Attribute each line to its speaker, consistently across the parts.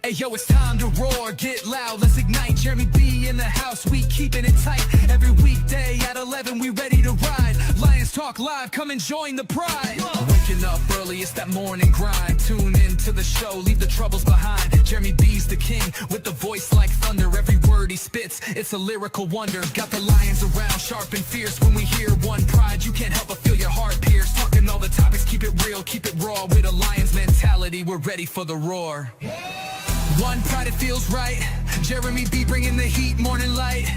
Speaker 1: Hey yo, it's time to roar, get loud, let's ignite. Jeremy B in the house, we keeping it tight. Every weekday at 11, we ready to ride. Lions Talk Live, come and join the pride. Waking up early, it's that morning grind. Tune in to the show, leave the troubles behind. Jeremy B's the king, with the voice like thunder. Every word he spits, it's a lyrical wonder. Got the lions around, sharp and fierce. When we hear one pride, you can't help but feel your heart pierce. Talking all the topics, keep it real, keep it raw. With a lion's mentality, we're ready for the roar. One pride, it feels right. Jeremy B bringing the heat, morning light.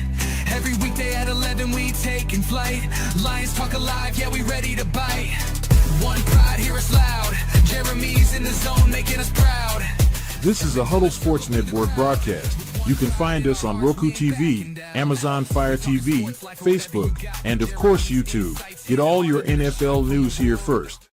Speaker 1: Every weekday at 11, we taking flight. Lions Talk Alive, yeah, we ready to bite. One pride, hear us loud. Jeremy's in the zone, making us proud.
Speaker 2: This is a Huddle Sports Network broadcast. You can find us on Roku TV, Amazon Fire TV, Facebook, and of course YouTube. Get all your NFL news here first.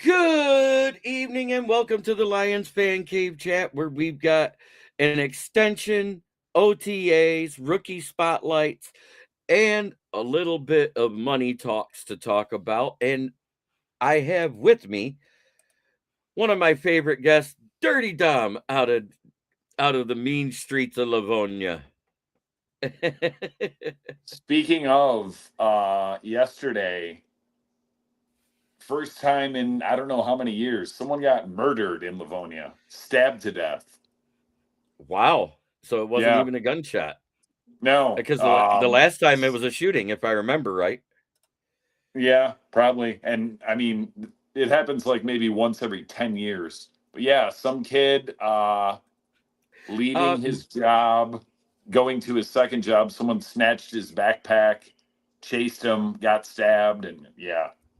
Speaker 3: Good evening and welcome to the Lions Fan Cave Chat, where we've got an extension, OTAs, rookie spotlights, and a little bit of money talks to talk about. And I have with me one of my favorite guests, Dirty Dom, out of the mean streets of Livonia.
Speaker 4: Speaking of yesterday, first time in I don't know how many years, someone got murdered in Livonia, stabbed to death.
Speaker 3: Wow. So it wasn't even a gunshot.
Speaker 4: No.
Speaker 3: Because the last time it was a shooting, if I remember right.
Speaker 4: Yeah, probably. And I mean, it happens like maybe once every 10 years. But yeah, some kid leaving his job, going to his second job, someone snatched his backpack, chased him, got stabbed, and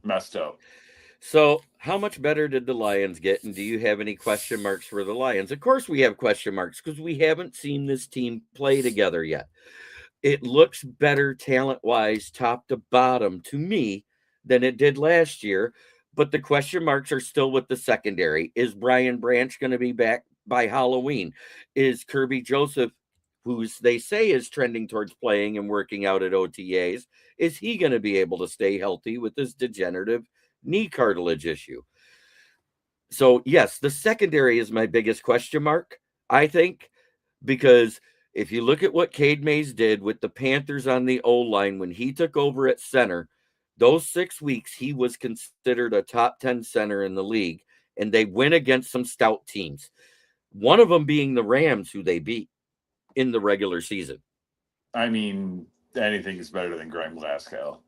Speaker 4: messed up.
Speaker 3: So how much better did the Lions get? And do you have any question marks for the Lions? Of course we have question marks because we haven't seen this team play together yet. It looks better talent-wise, top to bottom, to me, than it did last year. But the question marks are still with the secondary. Is Brian Branch going to be back by Halloween? Is Kirby Joseph, who they say is trending towards playing and working out at OTAs, is he going to be able to stay healthy with this degenerative knee cartilage issue? So, yes, the secondary is my biggest question mark, I think, because if you look at what Cade Mays did with the Panthers on the O-line when he took over at center, those 6 weeks he was considered a top 10 center in the league, and they went against some stout teams, one of them being the Rams, who they beat in the regular season.
Speaker 4: I mean, anything is better than Graham Glasgow.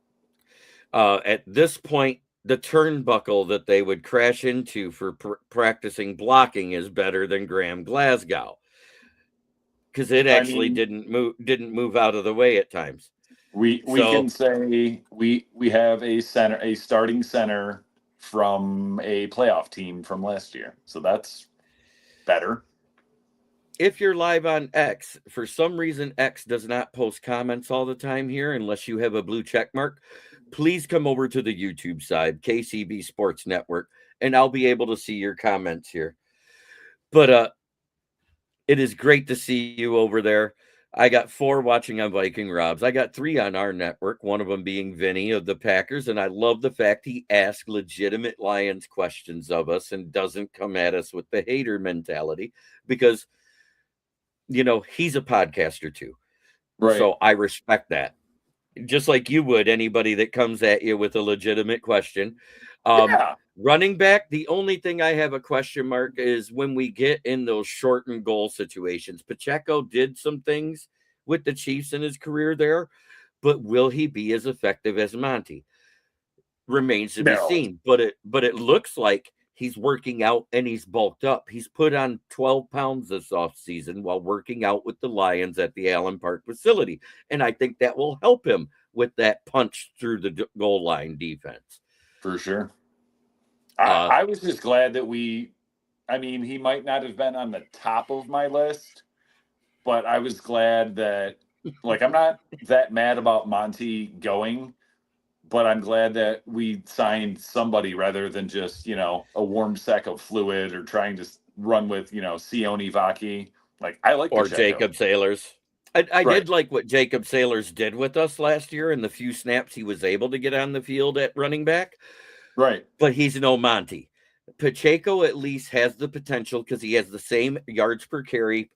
Speaker 3: At this point, the turnbuckle that they would crash into for practicing blocking is better than Graham Glasgow, because it actually didn't move out of the way at times.
Speaker 4: We can say we have a starting center from a playoff team from last year, so that's better.
Speaker 3: If you're live on X, for some reason X does not post comments all the time here unless you have a blue check mark, please come over to the YouTube side, KCB Sports Network, and I'll be able to see your comments here. But it is great to see you over there. I got 4 watching on Viking Robs. I got 3 on our network, one of them being Vinny of the Packers, and I love the fact he asks legitimate Lions questions of us and doesn't come at us with the hater mentality, because he's a podcaster too. Right. So I respect that. Just like you would anybody that comes at you with a legitimate question. Running back, the only thing I have a question mark is when we get in those shortened goal situations. Pacheco did some things with the Chiefs in his career there, but will he be as effective as Monty? Remains to be seen. But it looks like he's working out and he's bulked up. He's put on 12 pounds this offseason while working out with the Lions at the Allen Park facility. And I think that will help him with that punch through the goal line defense.
Speaker 4: For sure. I was just glad that he might not have been on the top of my list, but I was glad that, I'm not that mad about Monty going, but I'm glad that we signed somebody rather than just, a warm sack of fluid or trying to run with, Sione Vaki. I like
Speaker 3: or Jacob Sailors. I did like what Jacob Sailors did with us last year in the few snaps he was able to get on the field at running back.
Speaker 4: Right.
Speaker 3: But he's no Monty. Pacheco at least has the potential because he has the same yards per carry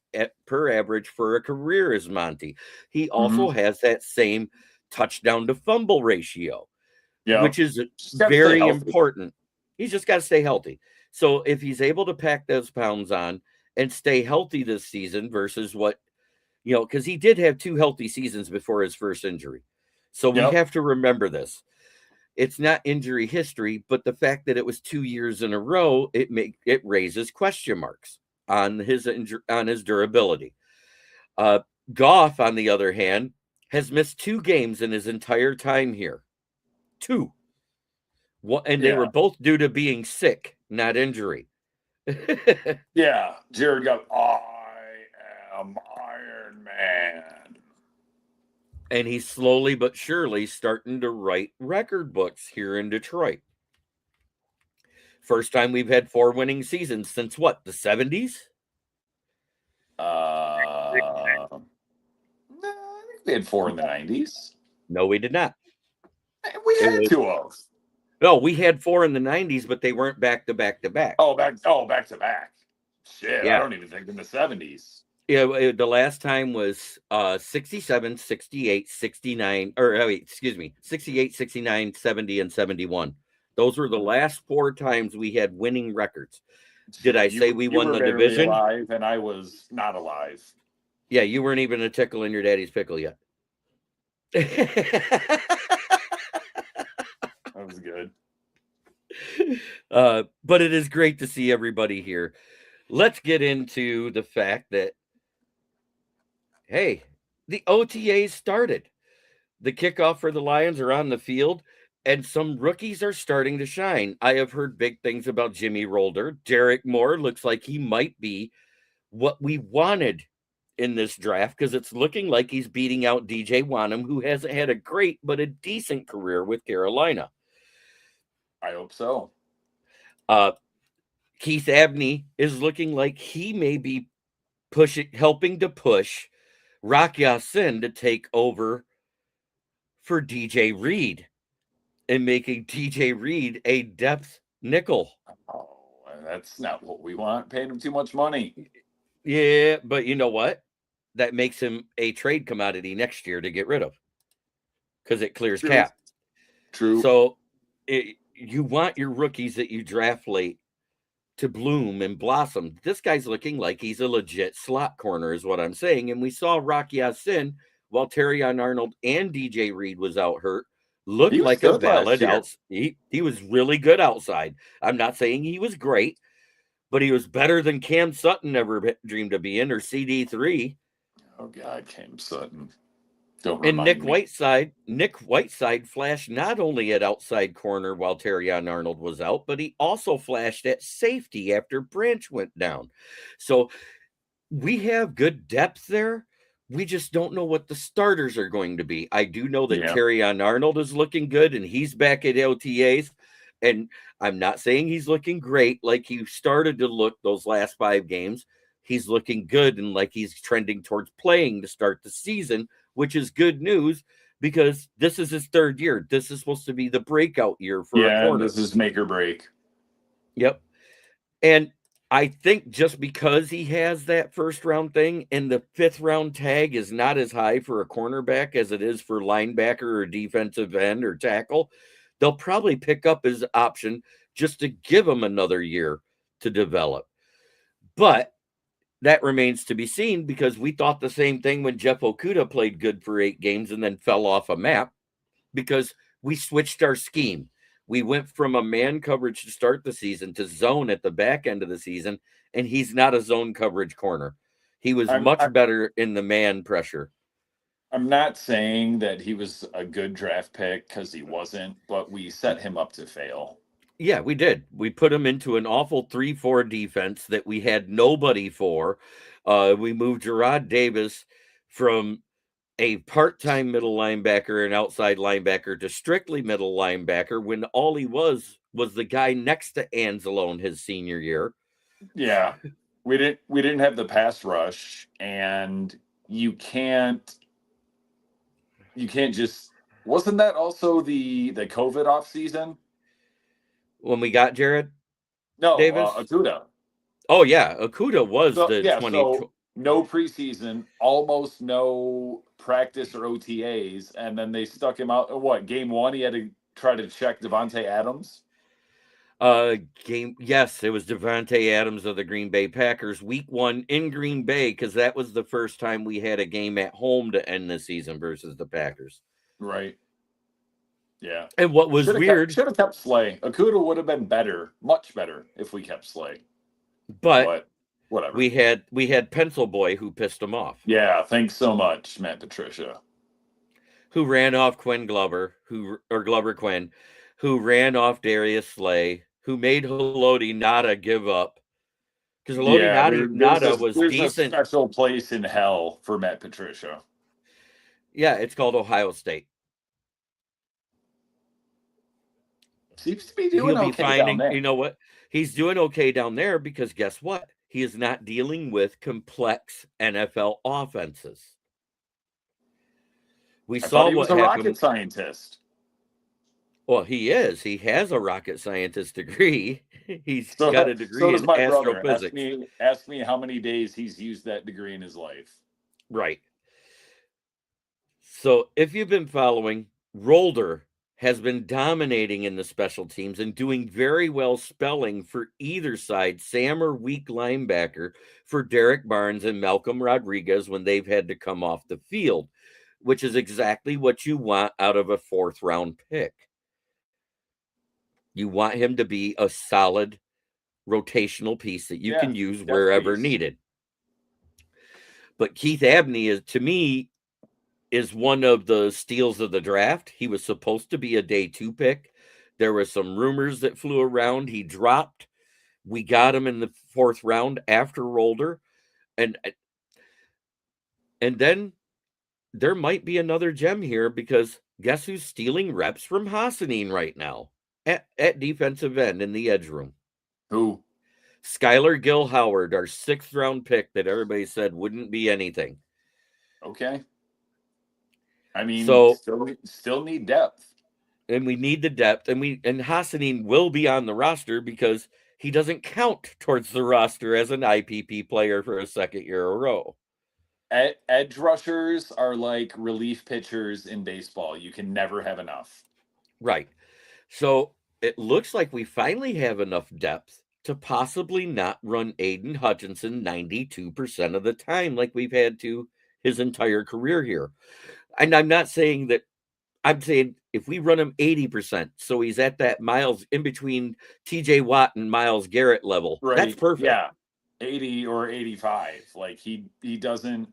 Speaker 3: per average for a career as Monty. He also has that same touchdown to fumble ratio,
Speaker 4: Yeah.
Speaker 3: which is
Speaker 4: Just got to stay
Speaker 3: very
Speaker 4: healthy.
Speaker 3: important. He's just got to stay healthy. So if he's able to pack those pounds on and stay healthy this season versus what, because he did have 2 healthy seasons before his first injury. So we
Speaker 4: Yep.
Speaker 3: have to remember this. It's not injury history, but the fact that it was 2 years in a row, it raises question marks on his durability. Goff, on the other hand, has missed 2 games in his entire time here. 2. And they were both due to being sick, not injury.
Speaker 4: Yeah. Jared got, I am Iron Man.
Speaker 3: And he's slowly but surely starting to write record books here in Detroit. First time we've had 4 winning seasons since what, the 70s?
Speaker 4: I think we had 4 in the 90s.
Speaker 3: No, we did not.
Speaker 4: We had 2 of.
Speaker 3: No, we had 4 in the 90s, but they weren't back to back to back.
Speaker 4: Back to back. Shit, yeah. I don't even think in the 70s.
Speaker 3: Yeah, the last time was 67, 68, 69, 68, 69, 70, and 71. Those were the last 4 times we had winning records. Did I say we won the division?
Speaker 4: Alive and I was not alive.
Speaker 3: Yeah, you weren't even a tickle in your daddy's pickle yet.
Speaker 4: That was good.
Speaker 3: But it is great to see everybody here. Let's get into the fact that, hey, the OTAs started. The kickoff for the Lions are on the field, and some rookies are starting to shine. I have heard big things about Jimmy Rolder. Derrick Moore looks like he might be what we wanted in this draft because it's looking like he's beating out DJ Wanham, who hasn't had a great but a decent career with Carolina.
Speaker 4: I hope so.
Speaker 3: Keith Abney is looking like he may be helping to push Rock Ya-Sin to take over for DJ Reed and making DJ Reed a depth nickel.
Speaker 4: Oh, that's not what we want. Paying him too much money.
Speaker 3: Yeah, but you know what? That makes him a trade commodity next year to get rid of because it clears cap.
Speaker 4: True.
Speaker 3: So you want your rookies that you draft late to bloom and blossom. This guy's looking like he's a legit slot corner is what I'm saying. And we saw Rock Ya-Sin while Terrion Arnold and DJ Reed was out hurt. Looked like a valid outside. He was really good outside. I'm not saying he was great, but he was better than Cam Sutton ever dreamed of being, or CD3.
Speaker 4: Oh God, Cam Sutton. Don't
Speaker 3: and
Speaker 4: remind me.
Speaker 3: Nick Whiteside flashed not only at outside corner while Terrion Arnold was out, but he also flashed at safety after Branch went down. So we have good depth there. We just don't know what the starters are going to be. I do know that Terrion Arnold is looking good, and he's back at OTAs. And I'm not saying he's looking great like he started to look those last 5 games. He's looking good and like he's trending towards playing to start the season, which is good news because this is his 3rd year. This is supposed to be the breakout year for a corner.
Speaker 4: This is make or break.
Speaker 3: Yep. And I think just because he has that 1st round thing and the 5th round tag is not as high for a cornerback as it is for linebacker or defensive end or tackle, they'll probably pick up his option just to give him another year to develop. But that remains to be seen because we thought the same thing when Jeff Okudah played good for 8 games and then fell off a map because we switched our scheme. We went from a man coverage to start the season to zone at the back end of the season, and he's not a zone coverage corner. He was much better in the man pressure.
Speaker 4: I'm not saying that he was a good draft pick because he wasn't, but we set him up to fail.
Speaker 3: Yeah, we did. We put him into an awful 3-4 defense that we had nobody for. We moved Gerard Davis from a part-time middle linebacker and outside linebacker to strictly middle linebacker when all he was the guy next to Anzalone his senior year.
Speaker 4: Yeah. We didn't have the pass rush, and you can't just, wasn't that also the COVID off season?
Speaker 3: When we got Jared?
Speaker 4: No,
Speaker 3: Davis?
Speaker 4: Akuda.
Speaker 3: Oh, yeah. Akuda was
Speaker 4: So,
Speaker 3: the
Speaker 4: yeah,
Speaker 3: 20.
Speaker 4: so no preseason, almost no practice or OTAs, and then they stuck him out. What, game one, he had to try to check Devontae Adams?
Speaker 3: Yes, it was Devontae Adams of the Green Bay Packers, week 1 in Green Bay, because that was the first time we had a game at home to end the season versus the Packers.
Speaker 4: Right. Yeah.
Speaker 3: And what was weird,
Speaker 4: should have kept Slay. Akuda would have been better, much better, if we kept Slay.
Speaker 3: but
Speaker 4: whatever.
Speaker 3: we had Pencil Boy who pissed him off.
Speaker 4: Yeah, thanks so much, Matt Patricia.
Speaker 3: Who ran off Glover Quinn, who ran off Darius Slay, who made Haloti Nada give up. Because Haloti Nada was
Speaker 4: there's
Speaker 3: decent.
Speaker 4: a special place in hell for Matt Patricia.
Speaker 3: Yeah, it's called Ohio State.
Speaker 4: Seems to be doing okay down there.
Speaker 3: You know what? He's doing okay down there because guess what? He is not dealing with complex NFL offenses.
Speaker 4: I thought he was a rocket scientist.
Speaker 3: Well, he is. He has a rocket scientist degree. He's got a degree in astrophysics.
Speaker 4: Ask me how many days he's used that degree in his life.
Speaker 3: Right. So if you've been following, Rolder has been dominating in the special teams and doing very well spelling for either side, Sam or weak linebacker, for Derrick Barnes and Malcolm Rodriguez when they've had to come off the field, which is exactly what you want out of a 4th round pick. You want him to be a solid rotational piece that you can use wherever needed. But Keith Abney is, to me, is one of the steals of the draft. He was supposed to be a day 2 pick. There were some rumors that flew around. He dropped. We got him in the 4th round after Rolder. And then there might be another gem here because guess who's stealing reps from Hassanin right now at defensive end in the edge room?
Speaker 4: Who?
Speaker 3: Skylar Gill Howard, our 6th round pick that everybody said wouldn't be anything.
Speaker 4: Okay. I mean,
Speaker 3: so
Speaker 4: still need depth.
Speaker 3: And we need the depth. And Hassanin will be on the roster because he doesn't count towards the roster as an IPP player for a 2nd year in a row.
Speaker 4: Edge rushers are like relief pitchers in baseball. You can never have enough.
Speaker 3: Right. So it looks like we finally have enough depth to possibly not run Aiden Hutchinson 92% of the time like we've had to his entire career here. And I'm not saying that. I'm saying if we run him 80%, so he's at that Miles in between TJ Watt and Myles Garrett level.
Speaker 4: Right.
Speaker 3: That's perfect.
Speaker 4: Yeah. 80 or 85. Like he doesn't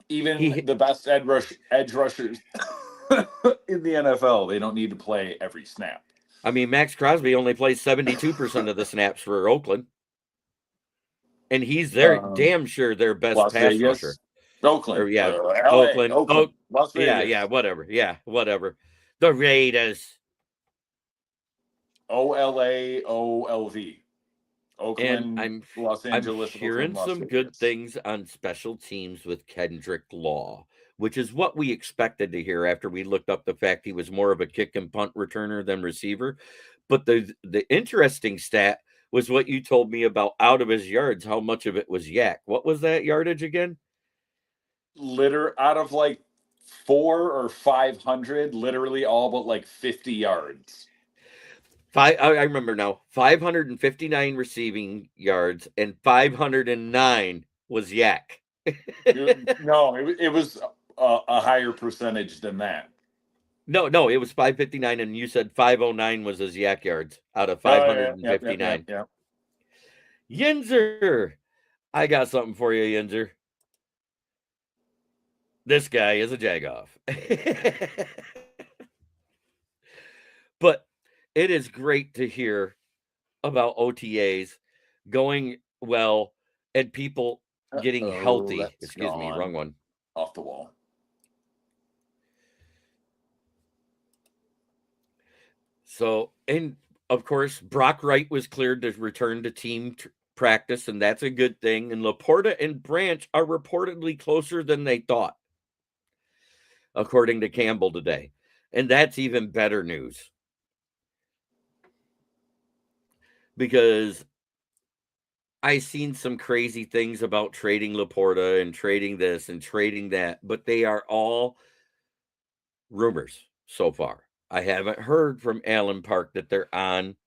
Speaker 4: even the best edge rushers in the NFL, they don't need to play every snap.
Speaker 3: I mean, Max Crosby only plays 72% of the snaps for Oakland. And he's damn sure their best
Speaker 4: Las
Speaker 3: pass
Speaker 4: Vegas,
Speaker 3: rusher.
Speaker 4: Oakland.
Speaker 3: Or, yeah.
Speaker 4: LA,
Speaker 3: Oakland.
Speaker 4: Las Vegas.
Speaker 3: Yeah, whatever. Yeah, whatever. The Raiders.
Speaker 4: OLAOLV. Oakland,
Speaker 3: and
Speaker 4: Los Angeles.
Speaker 3: I'm hearing some good things on special teams with Kendrick Law, which is what we expected to hear after we looked up the fact he was more of a kick and punt returner than receiver. But the interesting stat was what you told me about out of his yards, how much of it was yak. What was that yardage again?
Speaker 4: Out of like 400 or 500, literally all but like 50 yards.
Speaker 3: I remember now, 559 receiving yards and 509 was yak.
Speaker 4: No, it was a higher percentage than that.
Speaker 3: No, it was 559, and you said 509 was his yak yards out of 559.
Speaker 4: Yeah.
Speaker 3: Yinzer, I got something for you, Yinzer. This guy is a jagoff. But it is great to hear about OTAs going well and people getting healthy. Excuse me, wrong one.
Speaker 4: Off the wall.
Speaker 3: So, and of course, Brock Wright was cleared to return to team practice, and that's a good thing. And Laporta and Branch are reportedly closer than they thought, according to Campbell today. And that's even better news. because I seen some crazy things about trading Laporta and trading this and trading that, but they are all rumors so far. I haven't heard from Allen Park that they're on.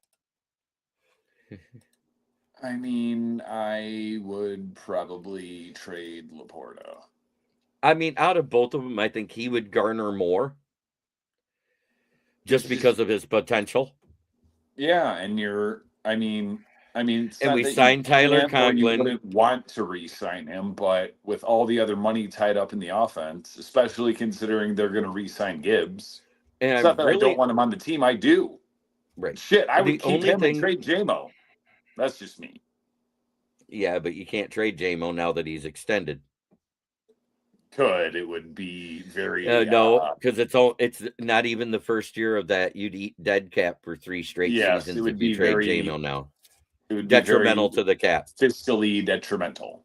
Speaker 4: I mean, I would probably trade Laporta.
Speaker 3: I mean, out of both of them, I think he would garner more just because of his potential.
Speaker 4: Yeah, and it's
Speaker 3: And
Speaker 4: not
Speaker 3: we
Speaker 4: that
Speaker 3: signed Tyler
Speaker 4: can't or you
Speaker 3: Conklin.
Speaker 4: wouldn't want to re-sign him, but with all the other money tied up in the offense, especially considering they're going to re-sign Gibbs,
Speaker 3: And
Speaker 4: it's
Speaker 3: I
Speaker 4: not that I don't
Speaker 3: really,
Speaker 4: want him on the team. I do.
Speaker 3: right.
Speaker 4: Shit, I would
Speaker 3: The
Speaker 4: keep
Speaker 3: only
Speaker 4: him and
Speaker 3: thing,
Speaker 4: trade JMO. That's just me.
Speaker 3: yeah, but you can't trade JMO now that he's extended.
Speaker 4: It would be very
Speaker 3: No, because it's not even the first year of that. You'd eat dead cap for 3 straight
Speaker 4: yes,
Speaker 3: seasons
Speaker 4: it would
Speaker 3: if you
Speaker 4: be
Speaker 3: trade
Speaker 4: very
Speaker 3: JMO now.
Speaker 4: it would be
Speaker 3: Detrimental
Speaker 4: very
Speaker 3: to the cap.
Speaker 4: fiscally detrimental.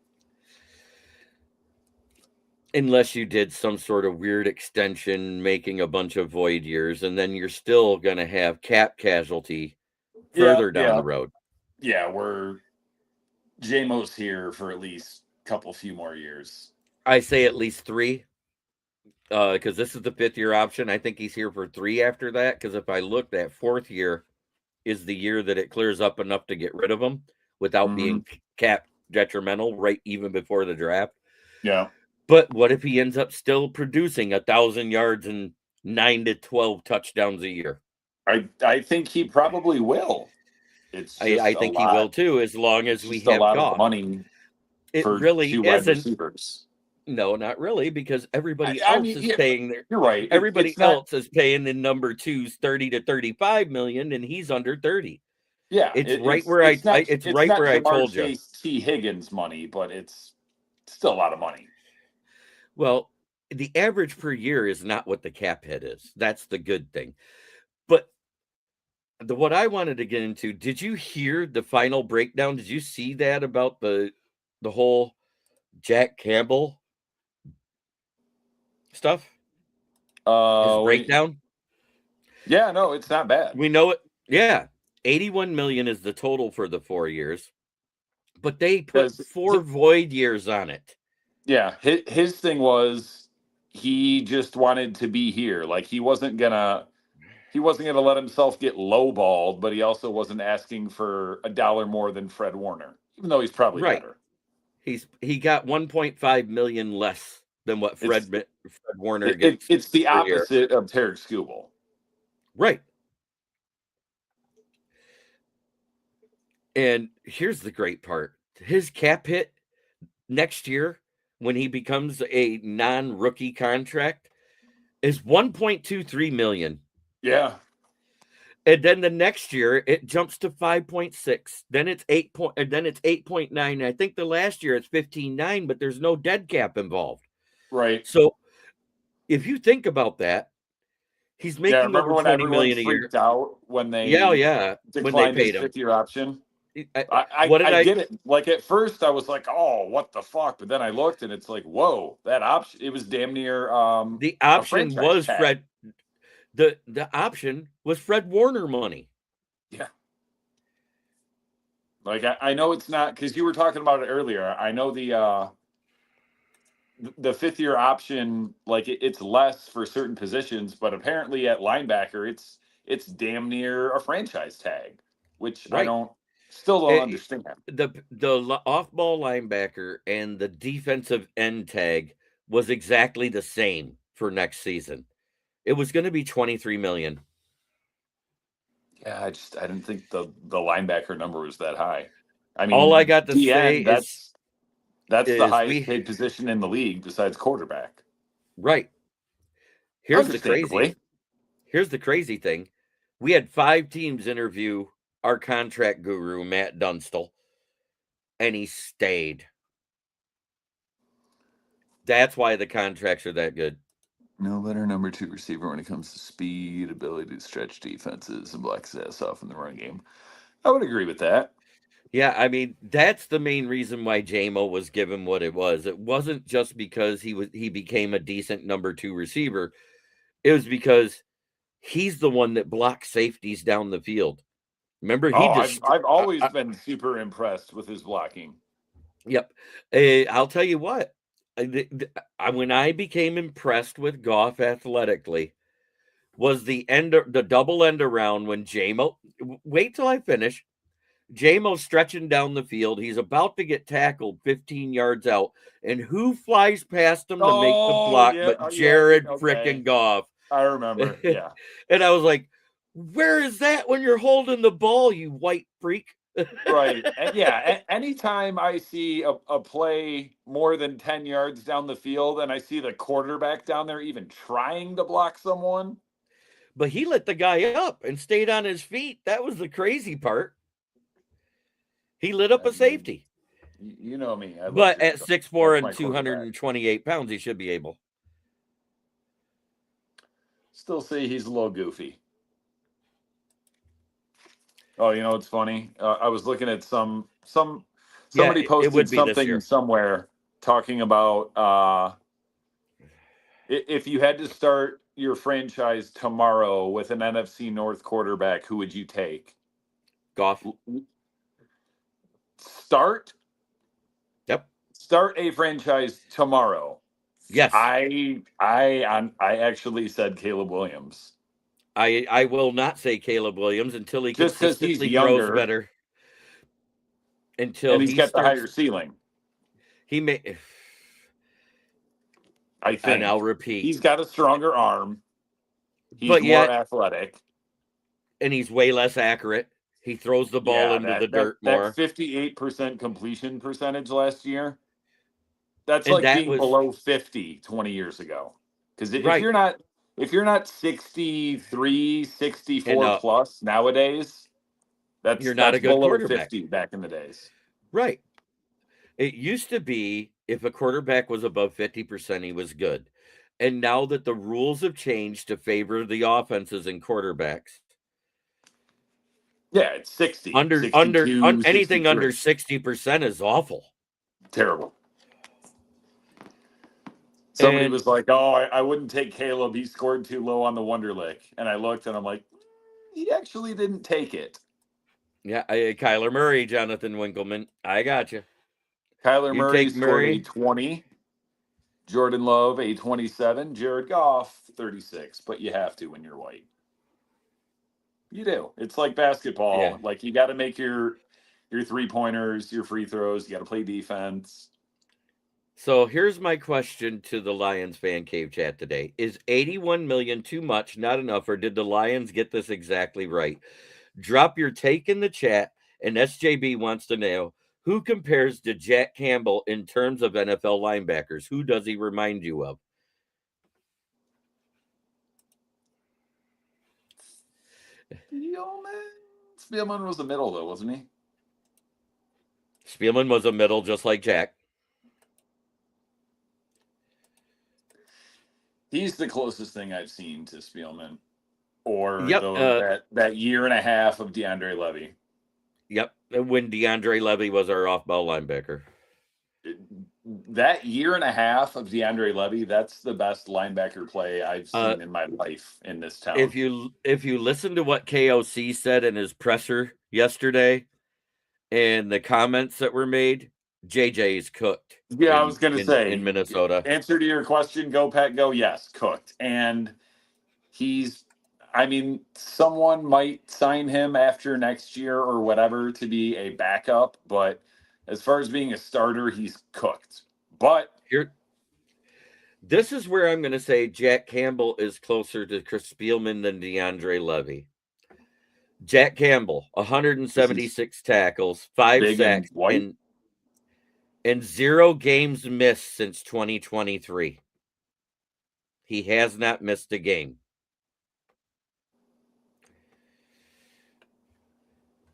Speaker 3: Unless you did some sort of weird extension, making a bunch of void years, and then you're still going to have cap casualty further down the road.
Speaker 4: Yeah, we're JMO's here for at least a few more years.
Speaker 3: I say at least 3, because this is the 5th year option. I think he's here for 3 after that, because if I look, that 4th year is the year that it clears up enough to get rid of him without being cap detrimental right even before the draft.
Speaker 4: Yeah.
Speaker 3: But what if he ends up still producing 1,000 yards and 9 to 12 touchdowns a year?
Speaker 4: I think he probably will. It's just
Speaker 3: I think he will too, as long as we have
Speaker 4: a lot
Speaker 3: Goff.
Speaker 4: of money.
Speaker 3: It
Speaker 4: for
Speaker 3: really
Speaker 4: 2 wide
Speaker 3: isn't.
Speaker 4: Receivers.
Speaker 3: No, not really, because everybody else is paying their.
Speaker 4: You're right.
Speaker 3: Everybody else is paying the number 2's 30 to 35 million, and he's under 30.
Speaker 4: Yeah,
Speaker 3: it's right where I told you.
Speaker 4: T. Higgins money, but it's still a lot of money.
Speaker 3: Well, the average per year is not what the cap hit is. That's the good thing. But what I wanted to get into, did you hear the final breakdown? Did you see that about the whole Jack Campbell stuff? His breakdown?
Speaker 4: Yeah, no, it's not bad.
Speaker 3: We know it. Yeah. 81 million is the total for the 4 years. But they put 4 void years on it.
Speaker 4: Yeah, his thing was he just wanted to be here. Like he wasn't gonna let himself get lowballed, but he also wasn't asking for $1 more than Fred Warner, even though he's probably better.
Speaker 3: He got 1.5 million less than what Fred Warner gets.
Speaker 4: It's the opposite of Derrick Skubal.
Speaker 3: Right. And here's the great part. His cap hit next year, when he becomes a non-rookie contract, is 1.23 million.
Speaker 4: Yeah.
Speaker 3: And then the next year it jumps to 5.6. Then it's 8.9. I think the last year it's 15.9, but there's no dead cap involved.
Speaker 4: Right.
Speaker 3: So if you think about that, he's making over 20 million a year.
Speaker 4: Out when they
Speaker 3: declined his
Speaker 4: 5th-year option.
Speaker 3: I
Speaker 4: get it. Like at first I was like, oh, what the fuck? But then I looked and it's like, whoa, that option, it was damn near
Speaker 3: the option was tag. Fred. The option was Fred Warner money.
Speaker 4: Yeah. Like I know it's not, because you were talking about it earlier. I know the 5th-year option, like it's less for certain positions, but apparently at linebacker it's damn near a franchise tag, which I still don't understand.
Speaker 3: The off-ball linebacker and the defensive end tag was exactly the same for next season. It was going to be 23 million.
Speaker 4: Yeah, I didn't think the linebacker number was that high. I mean,
Speaker 3: all I got to say
Speaker 4: is that's the highest paid position in the league besides quarterback.
Speaker 3: Right. Here's the crazy thing. We had 5 teams interview our contract guru, Matt Dunstall, and he stayed. That's why the contracts are that good.
Speaker 4: No better number 2 receiver when it comes to speed, ability to stretch defenses, and block his ass off in the run game. I would agree with that.
Speaker 3: Yeah, I mean, that's the main reason why JMO was given what it was. It wasn't just because he became a decent number 2 receiver. It was because he's the one that blocks safeties down the field. Remember,
Speaker 4: I've always been super impressed with his blocking.
Speaker 3: Yep. I'll tell you what. When I became impressed with Goff athletically was the double end around when JMO. Wait till I finish. JMO stretching down the field. He's about to get tackled 15 yards out, and who flies past him to make the block but Jared frickin' Goff.
Speaker 4: I remember. Yeah.
Speaker 3: And I was like, where is that when you're holding the ball, you white freak?
Speaker 4: Right. And yeah, anytime I see a play more than 10 yards down the field and I see the quarterback down there even trying to block someone.
Speaker 3: But he lit the guy up and stayed on his feet. That was the crazy part. He lit up a safety.
Speaker 4: You know me.
Speaker 3: But at 6'4" and 228 pounds, he should be able.
Speaker 4: Still see he's a little goofy. Oh, you know, it's funny. I was looking at somebody posted something somewhere talking about if you had to start your franchise tomorrow with an NFC North quarterback, who would you take?
Speaker 3: Goff.
Speaker 4: Start?
Speaker 3: Yep.
Speaker 4: Start a franchise tomorrow.
Speaker 3: Yes.
Speaker 4: I actually said Caleb Williams.
Speaker 3: I will not say Caleb Williams until he consistently throws better.
Speaker 4: Until he's got the higher ceiling.
Speaker 3: He may.
Speaker 4: I think.
Speaker 3: And I'll repeat.
Speaker 4: He's got a stronger arm. He's more athletic.
Speaker 3: And he's way less accurate. He throws the ball into the dirt more.
Speaker 4: That 58% completion percentage last year. That's like being below 50 20 years ago. Because if you're not 63, 64 plus nowadays,
Speaker 3: you're not a good quarterback.
Speaker 4: 50 back in the days.
Speaker 3: Right. It used to be if a quarterback was above 50%, he was good. And now that the rules have changed to favor the offenses and quarterbacks.
Speaker 4: Yeah, it's 60.
Speaker 3: Anything
Speaker 4: 63.
Speaker 3: under 60% is awful.
Speaker 4: Terrible. Somebody was like, "Oh, I wouldn't take Caleb. He scored too low on the Wonderlic." And I looked and I'm like, he actually didn't take it.
Speaker 3: Yeah, Kyler Murray, Jonathan Winkleman. I got you.
Speaker 4: Kyler Murray scored a 20. Jordan Love, a 27. Jared Goff, 36. But you have to when you're white. You do. It's like basketball. Yeah. Like you got to make your 3-pointers, your free throws. You got to play defense.
Speaker 3: So here's my question to the Lions fan cave chat today. Is 81 million too much, not enough, or did the Lions get this exactly right? Drop your take in the chat, and SJB wants to know, who compares to Jack Campbell in terms of NFL linebackers? Who does he remind you of?
Speaker 4: Spielman was the middle, though, wasn't he?
Speaker 3: Spielman was a middle, just like Jack.
Speaker 4: He's the closest thing I've seen to Spielman, or that year and a half of DeAndre Levy.
Speaker 3: Yep, when DeAndre Levy was our off-ball linebacker.
Speaker 4: That year and a half of DeAndre Levy, that's the best linebacker play I've seen in my life in this town.
Speaker 3: If you listen to what KOC said in his presser yesterday and the comments that were made, JJ's cooked.
Speaker 4: Yeah, I was going to say.
Speaker 3: In Minnesota.
Speaker 4: Answer to your question, go Pat, go, yes, cooked. And someone might sign him after next year or whatever to be a backup, but as far as being a starter, he's cooked. But
Speaker 3: this is where I'm going to say Jack Campbell is closer to Chris Spielman than DeAndre Levy. Jack Campbell, 176 tackles, 5 sacks, and 0 games missed since 2023. He has not missed a game.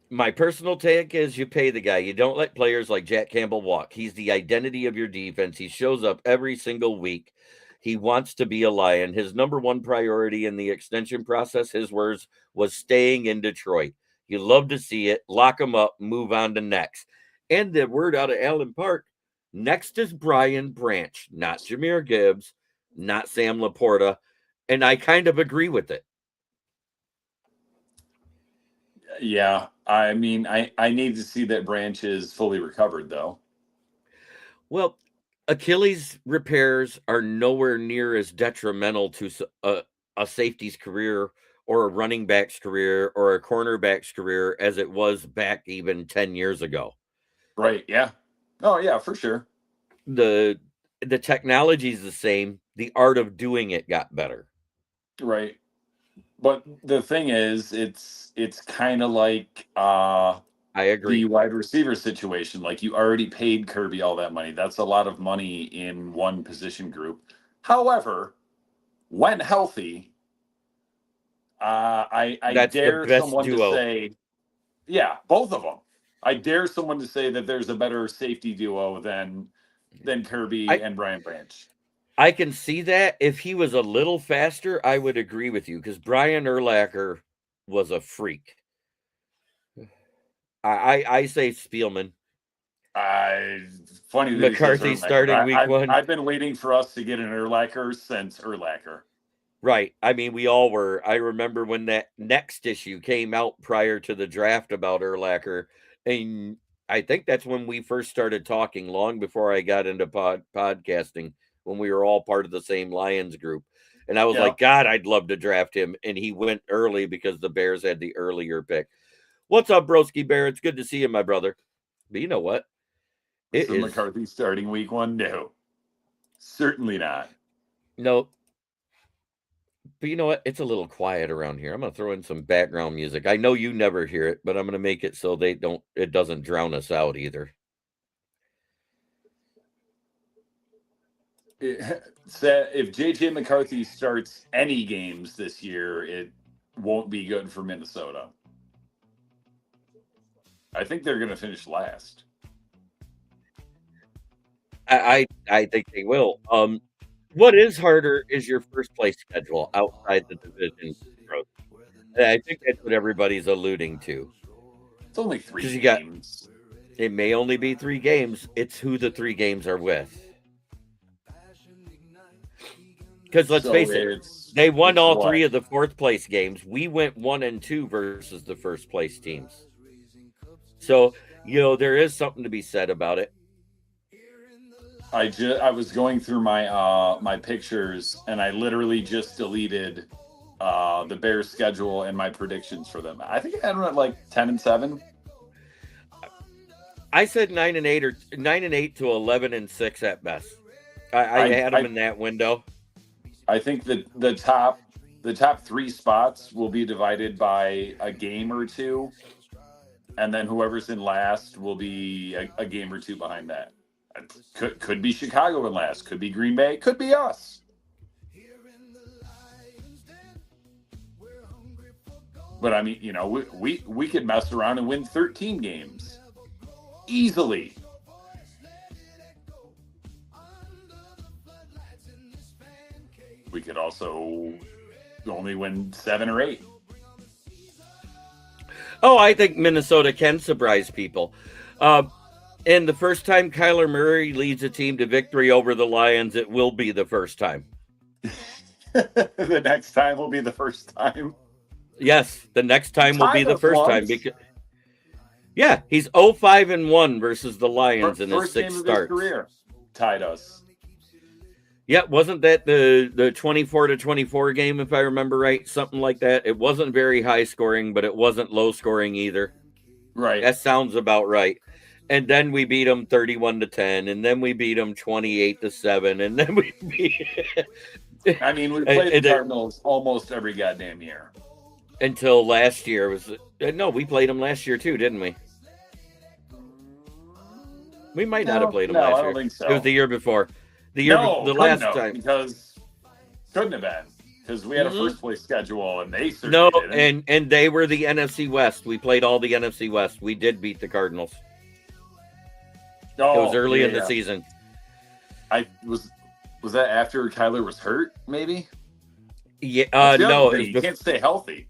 Speaker 3: My personal take is you pay the guy. You don't let players like Jack Campbell walk. He's the identity of your defense. He shows up every single week. He wants to be a Lion. His number one priority in the extension process, his words, was staying in Detroit. You love to see it. Lock him up. Move on to next. And the word out of Allen Park, next is Brian Branch, not Jahmyr Gibbs, not Sam Laporta. And I kind of agree with it.
Speaker 4: Yeah. I mean, I need to see that Branch is fully recovered, though.
Speaker 3: Well, Achilles repairs are nowhere near as detrimental to a safety's career or a running back's career or a cornerback's career as it was back even 10 years ago.
Speaker 4: Right. Yeah. Oh, yeah, for sure.
Speaker 3: The the technology is the same. The art of doing it got better.
Speaker 4: Right. But the thing is, it's kind of like
Speaker 3: I
Speaker 4: the
Speaker 3: agree.
Speaker 4: wide receiver situation. Like you already paid Kirby all that money. That's a lot of money in one position group. However, when healthy, I
Speaker 3: That's the
Speaker 4: dare
Speaker 3: best
Speaker 4: someone to
Speaker 3: duo.
Speaker 4: say, yeah, both of them. I dare someone to say that there's a better safety duo than Kirby
Speaker 3: I
Speaker 4: and Brian Branch.
Speaker 3: I can see that. If he was a little faster, I would agree with you because Brian Urlacher was a freak. I say Spielman.
Speaker 4: Funny that he says
Speaker 3: McCarthy
Speaker 4: Urlacher.
Speaker 3: starting week one.
Speaker 4: I've been waiting for us to get an Urlacher since Urlacher.
Speaker 3: Right. I mean, we all were. I remember when that next issue came out prior to the draft about Urlacher. And I think that's when we first started talking, long before I got into podcasting, when we were all part of the same Lions group. And I was
Speaker 4: Yeah.
Speaker 3: like, God, I'd love to draft him. And he went early because the Bears had the earlier pick. What's up, Broski Bear? It's good to see you, my brother. But you know what? It
Speaker 4: So
Speaker 3: is
Speaker 4: McCarthy starting week one? No, certainly not.
Speaker 3: no. But you know what? It's a little quiet around here. I'm gonna throw in some background music. I know you never hear it, but I'm gonna make it so it doesn't drown us out either.
Speaker 4: If JJ McCarthy starts any games this year, it won't be good for Minnesota. I think they're going to finish last.
Speaker 3: I think they will. What is harder is your first place schedule outside the division growth. And I think that's what everybody's alluding to.
Speaker 4: It's only 3
Speaker 3: 'Cause
Speaker 4: games.
Speaker 3: It may only be 3 games. It's who the 3 games are with. Because let's face it, they won all 3 of the 4th place games. We went 1 and 2 versus the first place teams. So, there is something to be said about it.
Speaker 4: I was going through my my pictures, and I literally just deleted the Bears schedule and my predictions for them. I think I had them at like 10-7.
Speaker 3: I said 9-8 or 9-8 to 11-6 at best. I had them in that window.
Speaker 4: I think that the top 3 spots will be divided by a game or 2, and then whoever's in last will be a game or 2 behind that. Could be Chicago in last, could be Green Bay, could be us. But I mean, we could mess around and win 13 games easily. We could also only win 7 or 8.
Speaker 3: Oh, I think Minnesota can surprise people. And the first time Kyler Murray leads a team to victory over the Lions, it will be the first time.
Speaker 4: The next time will be the first time.
Speaker 3: Yes, the next time will be the first time. Because, yeah, he's 0-5-1 versus the Lions in his 6 starts.
Speaker 4: Career tied us.
Speaker 3: Yeah, wasn't that the 24-24 game, if I remember right? Something like that. It wasn't very high scoring, but it wasn't low scoring either.
Speaker 4: Right.
Speaker 3: That sounds about right. And then we beat them 31-10, and then we beat them 28-7, and then we beat.
Speaker 4: I mean, we played the Cardinals almost every goddamn year.
Speaker 3: Until last year was no, we played them last year too, didn't we? We might not have played them last year.
Speaker 4: I don't think so.
Speaker 3: It was the year before. The last time.
Speaker 4: Because couldn't have been. Because we had a first place schedule and they certainly didn't.
Speaker 3: and they were the NFC West. We played all the NFC West. We did beat the Cardinals. It was early in the season.
Speaker 4: Was that after Kyler was hurt, maybe?
Speaker 3: Yeah, no,
Speaker 4: he can't stay healthy.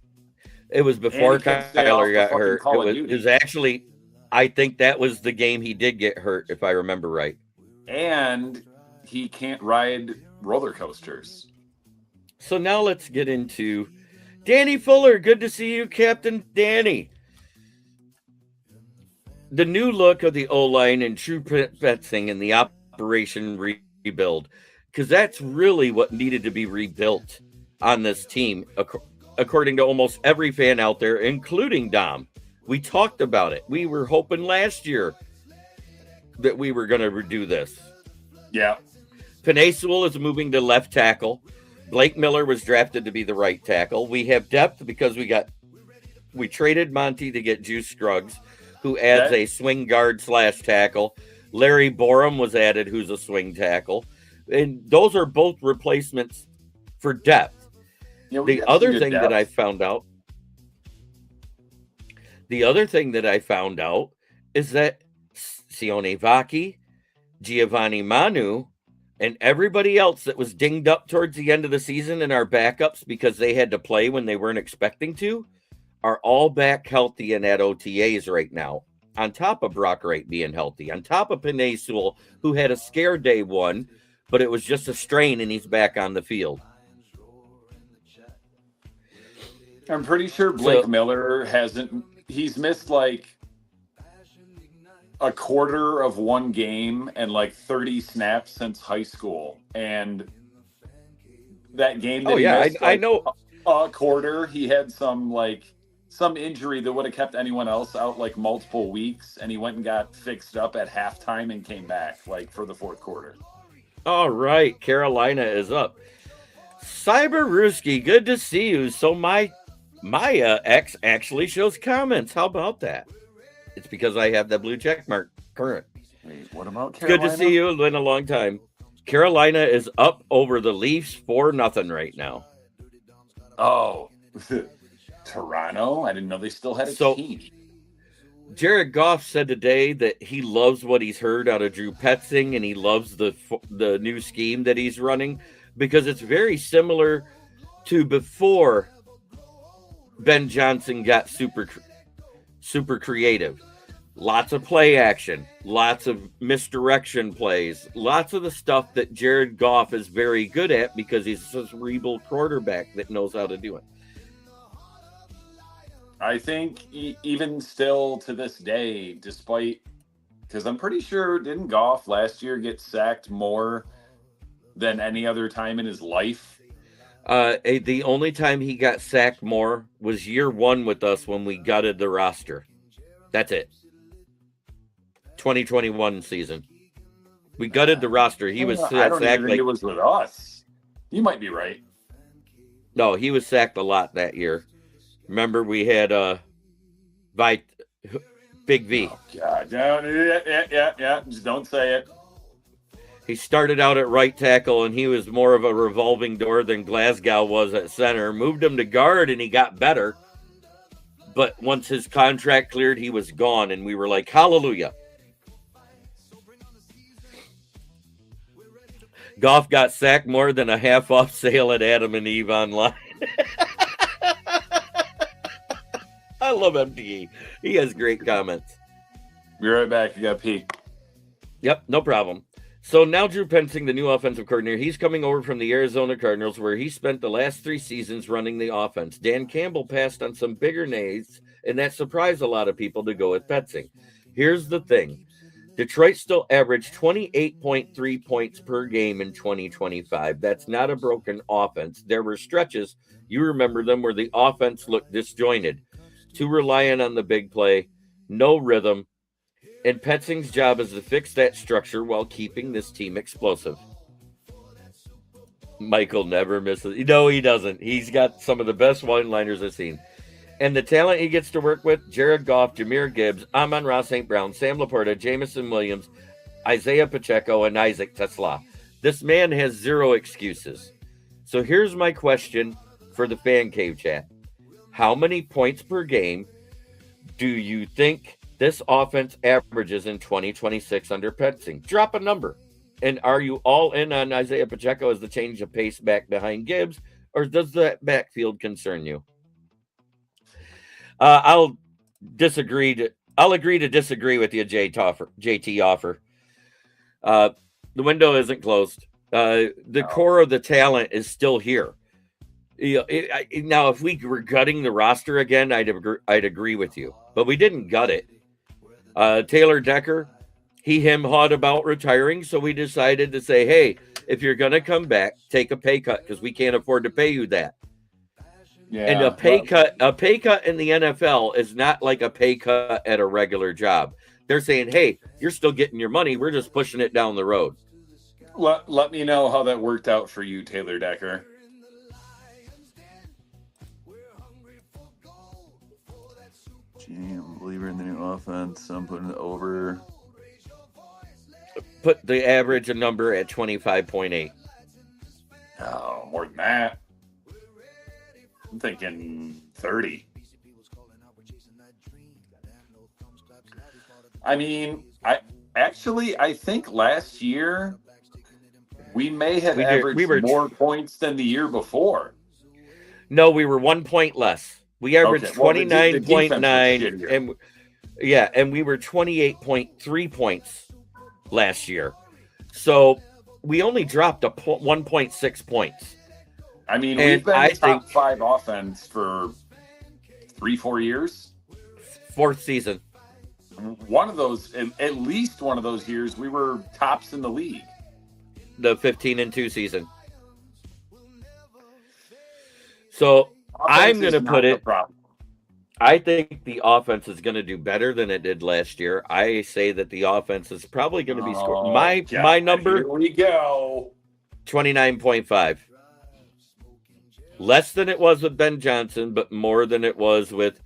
Speaker 3: It was before Kyler got hurt. It was actually, I think that was the game he did get hurt, if I remember right.
Speaker 4: And he can't ride roller coasters.
Speaker 3: So now let's get into Danny Fuller. Good to see you, Captain Danny. the new look of the O-line and true fencing and the operation rebuild, because that's really what needed to be rebuilt on this team, according to almost every fan out there, including Dom. We talked about it. We were hoping last year that we were going to do this.
Speaker 4: Yeah.
Speaker 3: Penei Sewell is moving to left tackle. Blake Miller was drafted to be the right tackle. We have depth because we traded Monty to get Juice Scruggs, who adds a swing guard / tackle. Larry Borum was added, who's a swing tackle. And those are both replacements for depth.
Speaker 4: Yeah,
Speaker 3: the other thing that I found out is that Sione Vaki, Giovanni Manu, and everybody else that was dinged up towards the end of the season in our backups because they had to play when they weren't expecting to, are all back healthy and at OTAs right now. On top of Brock Wright being healthy, on top of Penei Sewell, who had a scare day one, but it was just a strain and he's back on the field.
Speaker 4: I'm pretty sure Blake Miller he's missed like a quarter of one game and like 30 snaps since high school. And that game that missed,
Speaker 3: I know
Speaker 4: a quarter, he had some injury that would have kept anyone else out like multiple weeks, and he went and got fixed up at halftime and came back like for the fourth quarter.
Speaker 3: All right, Carolina is up. Cyber Ruski, good to see you. So my ex actually shows comments. How about that? It's because I have that blue check mark current.
Speaker 4: Wait, what about Carolina?
Speaker 3: Good to see you. It's been a long time. Carolina is up over the Leafs 4-0 right now.
Speaker 4: Oh, Toronto? I didn't know they still had a team.
Speaker 3: Jared Goff said today that he loves what he's heard out of Drew Petzing, and he loves the new scheme that he's running because it's very similar to before Ben Johnson got super creative. Lots of play action, lots of misdirection plays, lots of the stuff that Jared Goff is very good at because he's a cerebral quarterback that knows how to do it.
Speaker 4: I think even still to this day, because I'm pretty sure, didn't Goff last year get sacked more than any other time in his life?
Speaker 3: The only time he got sacked more was year one with us when we gutted the roster. That's it. 2021 season. We gutted the roster. He was sacked.
Speaker 4: I don't even think it was with us. You might be right.
Speaker 3: No, he was sacked a lot that year. Remember, we had Big V.
Speaker 4: Oh, God. Yeah. Just don't say it.
Speaker 3: He started out at right tackle, and he was more of a revolving door than Glasgow was at center. Moved him to guard, and he got better. But once his contract cleared, he was gone, and we were like, hallelujah. Goff got sacked more than a half-off sale at Adam and Eve online. I love MTE. He has great comments.
Speaker 4: Be right back. You got pee.
Speaker 3: Yep, no problem. So now Drew Petzing, the new offensive coordinator, he's coming over from the Arizona Cardinals, where he spent the last 3 seasons running the offense. Dan Campbell passed on some bigger names, and that surprised a lot of people to go with Petzing. Here's the thing. Detroit still averaged 28.3 points per game in 2025. That's not a broken offense. There were stretches, you remember them, where the offense looked disjointed. Too reliant on the big play, no rhythm, and Petzing's job is to fix that structure while keeping this team explosive. Michael never misses. No, he doesn't. He's got some of the best one-liners I've seen. And the talent he gets to work with, Jared Goff, Jahmyr Gibbs, Amon-Ra St. Brown, Sam Laporta, Jamison Williams, Isaiah Pacheco, and Isaac Tesla. This man has zero excuses. So here's my question for the Fan Cave chat. How many points per game do you think this offense averages in 2026 under Petzing? Drop a number. And are you all in on Isaiah Pacheco as the change of pace back behind Gibbs, or does that backfield concern you? I'll agree to disagree with you, JT Offer. The window isn't closed. The core of the talent is still here. Now, if we were gutting the roster again, I'd agree with you. But we didn't gut it. Taylor Decker, him hawed about retiring, so we decided to say, hey, if you're going to come back, take a pay cut because we can't afford to pay you that.
Speaker 4: Yeah,
Speaker 3: and a pay cut in the NFL is not like a pay cut at a regular job. They're saying, hey, you're still getting your money. We're just pushing it down the road.
Speaker 4: Let me know how that worked out for you, Taylor Decker. I'm a believer in the new offense. I'm putting it over.
Speaker 3: Put the average number at 25.8.
Speaker 4: Oh, more than that. I'm thinking 30. I mean, I think last year we may have averaged more points than the year before.
Speaker 3: No, we were 1 point less. We averaged 29.9, and we were 28.3 points last year. So we only dropped 1.6 points.
Speaker 4: I mean, we've been top 5 offense for 3-4 years.
Speaker 3: 4th season.
Speaker 4: One of those, at least one of those years, we were tops in the league.
Speaker 3: The 15-2 season. So I'm going to put it. I think the offense is going to do better than it did last year. I say that the offense is probably going to be scored. My number.
Speaker 4: Here we go.
Speaker 3: 29.5. Less than it was with Ben Johnson, but more than it was with.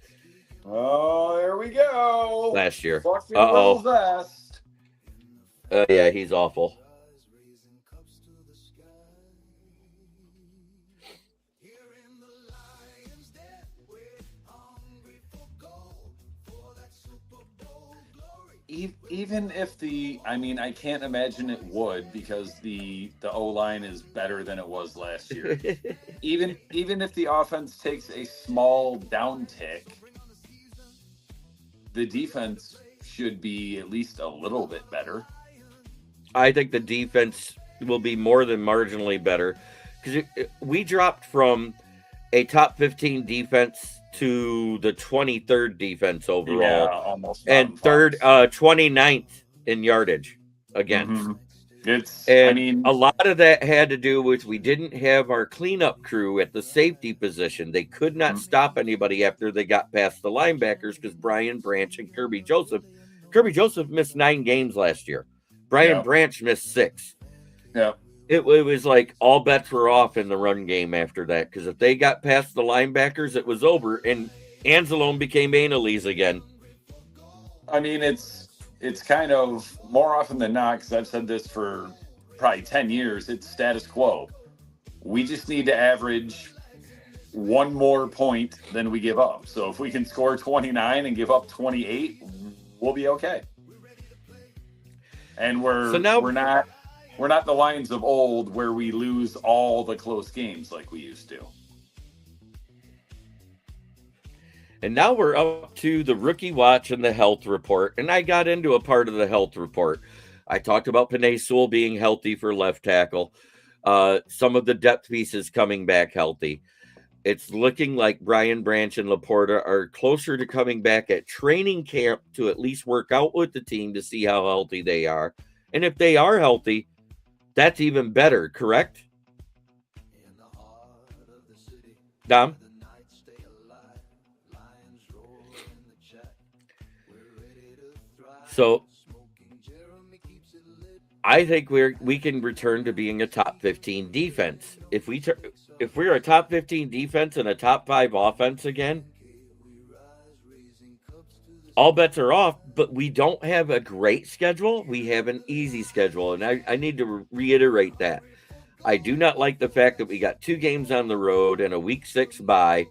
Speaker 4: Oh, there we go.
Speaker 3: Last year.
Speaker 4: Uh-oh.
Speaker 3: Yeah, he's awful.
Speaker 4: Even if I can't imagine it would, because the O-line is better than it was last year. even if the offense takes a small downtick, the defense should be at least a little bit better.
Speaker 3: I think the defense will be more than marginally better, because we dropped from a top 15 defense to the 23rd defense overall.
Speaker 4: Yeah, almost.
Speaker 3: And 29th in yardage against.
Speaker 4: Mm-hmm.
Speaker 3: A lot of that had to do with we didn't have our cleanup crew at the safety position. They could not stop anybody after they got past the linebackers because Brian Branch and Kirby Joseph missed 9 games last year. Brian Branch missed 6.
Speaker 4: Yeah.
Speaker 3: It was like all bets were off in the run game after that, because if they got past the linebackers, it was over, and Anzalone became Annalise again.
Speaker 4: I mean, it's kind of more often than not, because I've said this for probably 10 years, it's status quo. We just need to average 1 more point than we give up. So if we can score 29 and give up 28, we'll be okay. And we're not the Lions of old where we lose all the close games like we used to.
Speaker 3: And now we're up to the rookie watch and the health report. And I got into a part of the health report. I talked about Penei Sewell being healthy for left tackle. Some of the depth pieces coming back healthy. It's looking like Brian Branch and Laporta are closer to coming back at training camp to at least work out with the team to see how healthy they are. And if they are healthy, that's even better, correct? Dom? So I think we can return to being a top 15 defense. If we're a top 15 defense and a top 5 offense again, all bets are off, but we don't have a great schedule. We have an easy schedule, and I need to reiterate that. I do not like the fact that we got 2 games on the road and a week 6 bye,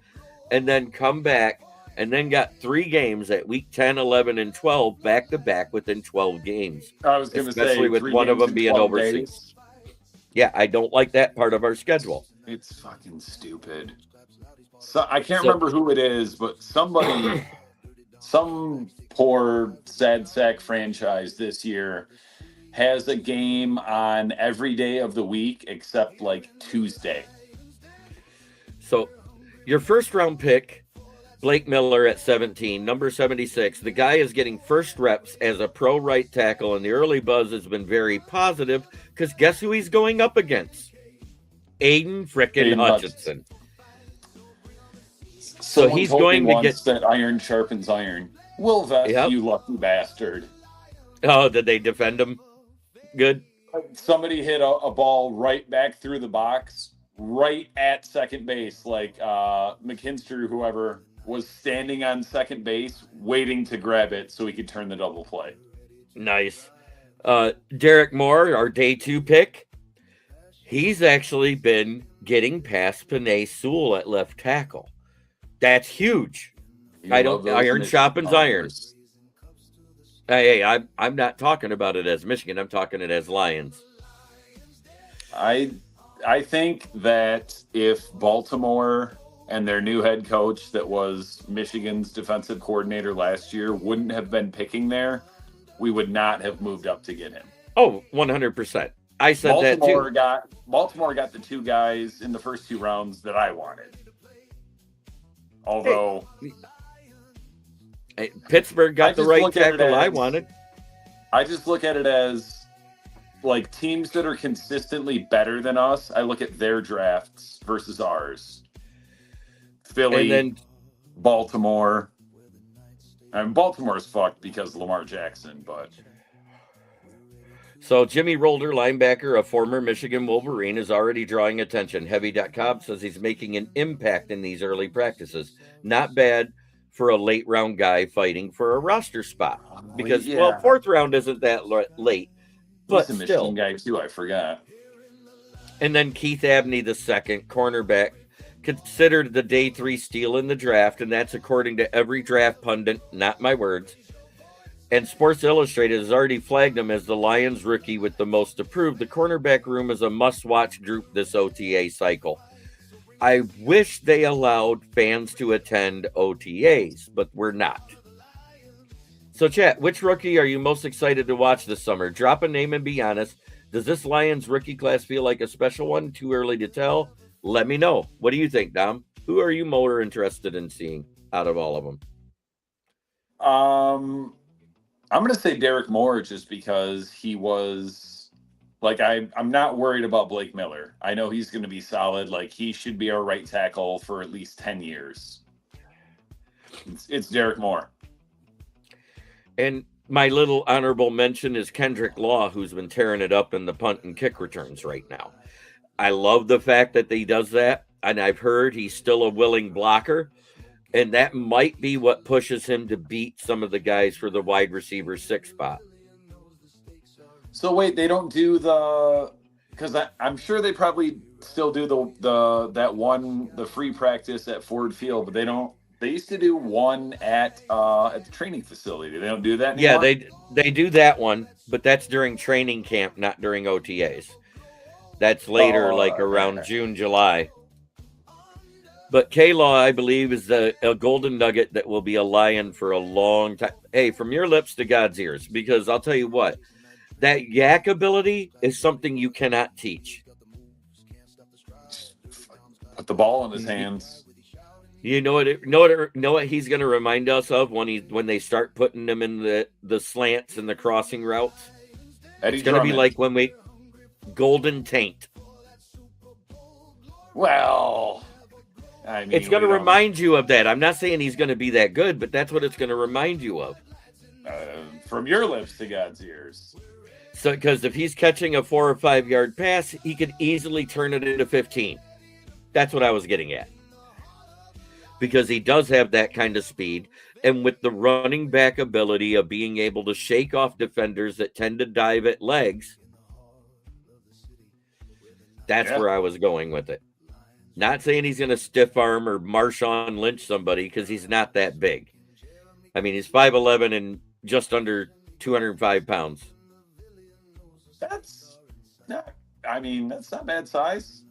Speaker 3: and then come back and then got 3 games at week 10, 11, and 12 back-to-back within 12 games.
Speaker 4: I was going to say,
Speaker 3: especially with one of them being overseas. Yeah, I don't like that part of our schedule.
Speaker 4: It's fucking stupid. So I can't remember who it is, but somebody... some poor sad sack franchise this year has a game on every day of the week except like Tuesday.
Speaker 3: So your first round pick Blake Miller at 17, number 76. The guy is getting first reps as a pro right tackle, and the early buzz has been very positive because guess who he's going up against? Aiden frickin' Hutchinson. So he's going to get
Speaker 4: that iron sharpens iron. Will Vest,
Speaker 3: yep.
Speaker 4: You lucky bastard.
Speaker 3: Oh, did they defend him? Good.
Speaker 4: Somebody hit a ball right back through the box, right at second base. Like McKinstry, whoever, was standing on second base waiting to grab it so he could turn the double play.
Speaker 3: Nice. Derrick Moore, our day 2 pick, he's actually been getting past Penei Sewell at left tackle. That's huge. Iron sharpens iron. Hey, I'm not talking about it as Michigan. I'm talking it as Lions.
Speaker 4: I think that if Baltimore and their new head coach that was Michigan's defensive coordinator last year wouldn't have been picking there, we would not have moved up to get him.
Speaker 3: Oh, 100%. I said that too.
Speaker 4: Baltimore got the 2 guys in the first 2 rounds that I wanted. Although
Speaker 3: Pittsburgh got the right tackle I wanted.
Speaker 4: I just look at it as like teams that are consistently better than us. I look at their drafts versus ours. Philly, and then Baltimore. Baltimore's fucked because of Lamar Jackson, but.
Speaker 3: So Jimmy Rolder, linebacker, a former Michigan Wolverine, is already drawing attention. Heavy.com says he's making an impact in these early practices. Not bad for a late round guy fighting for a roster spot. Because, well, 4th round isn't that late. But
Speaker 4: he's a
Speaker 3: still.
Speaker 4: Michigan guy too, I forgot.
Speaker 3: And then Keith Abney, the second cornerback, considered the day 3 steal in the draft, and that's according to every draft pundit, not my words. And Sports Illustrated has already flagged him as the Lions rookie with the most approved. The cornerback room is a must-watch group this OTA cycle. I wish they allowed fans to attend OTAs, but we're not. So, chat, which rookie are you most excited to watch this summer? Drop a name and be honest. Does this Lions rookie class feel like a special one? Too early to tell? Let me know. What do you think, Dom? Who are you more interested in seeing out of all of them?
Speaker 4: I'm going to say Derrick Moore just because he was, like, I'm not worried about Blake Miller. I know he's going to be solid. Like, he should be our right tackle for at least 10 years. It's Derrick Moore.
Speaker 3: And my little honorable mention is Kendrick Law, who's been tearing it up in the punt and kick returns right now. I love the fact that he does that, and I've heard he's still a willing blocker. And that might be what pushes him to beat some of the guys for the wide receiver 6 spot.
Speaker 4: So wait, they don't do because I'm sure they probably still do the free practice at Ford Field, but they don't. They used to do one at the training facility. They don't do that anymore?
Speaker 3: Yeah, they do that one, but that's during training camp, not during OTAs. That's later, around June, July. But K-Law, I believe, is a golden nugget that will be a Lion for a long time. Hey, from your lips to God's ears, because I'll tell you what, that yak ability is something you cannot teach.
Speaker 4: Put the ball in his hands.
Speaker 3: You know what he's going to remind us of when they start putting them in the slants and the crossing routes? It's going to be like when we Golden Taint.
Speaker 4: Well, I mean,
Speaker 3: it's going to remind you of that. I'm not saying he's going to be that good, but that's what it's going to remind you of.
Speaker 4: From your lips to God's ears.
Speaker 3: So, because if he's catching a 4 or 5 yard pass, he could easily turn it into 15. That's what I was getting at. Because he does have that kind of speed. And with the running back ability of being able to shake off defenders that tend to dive at legs, that's where I was going with it. Not saying he's going to stiff arm or Marshawn Lynch somebody, because he's not that big. I mean, he's 5'11" and just under 205 pounds.
Speaker 4: That's not bad size.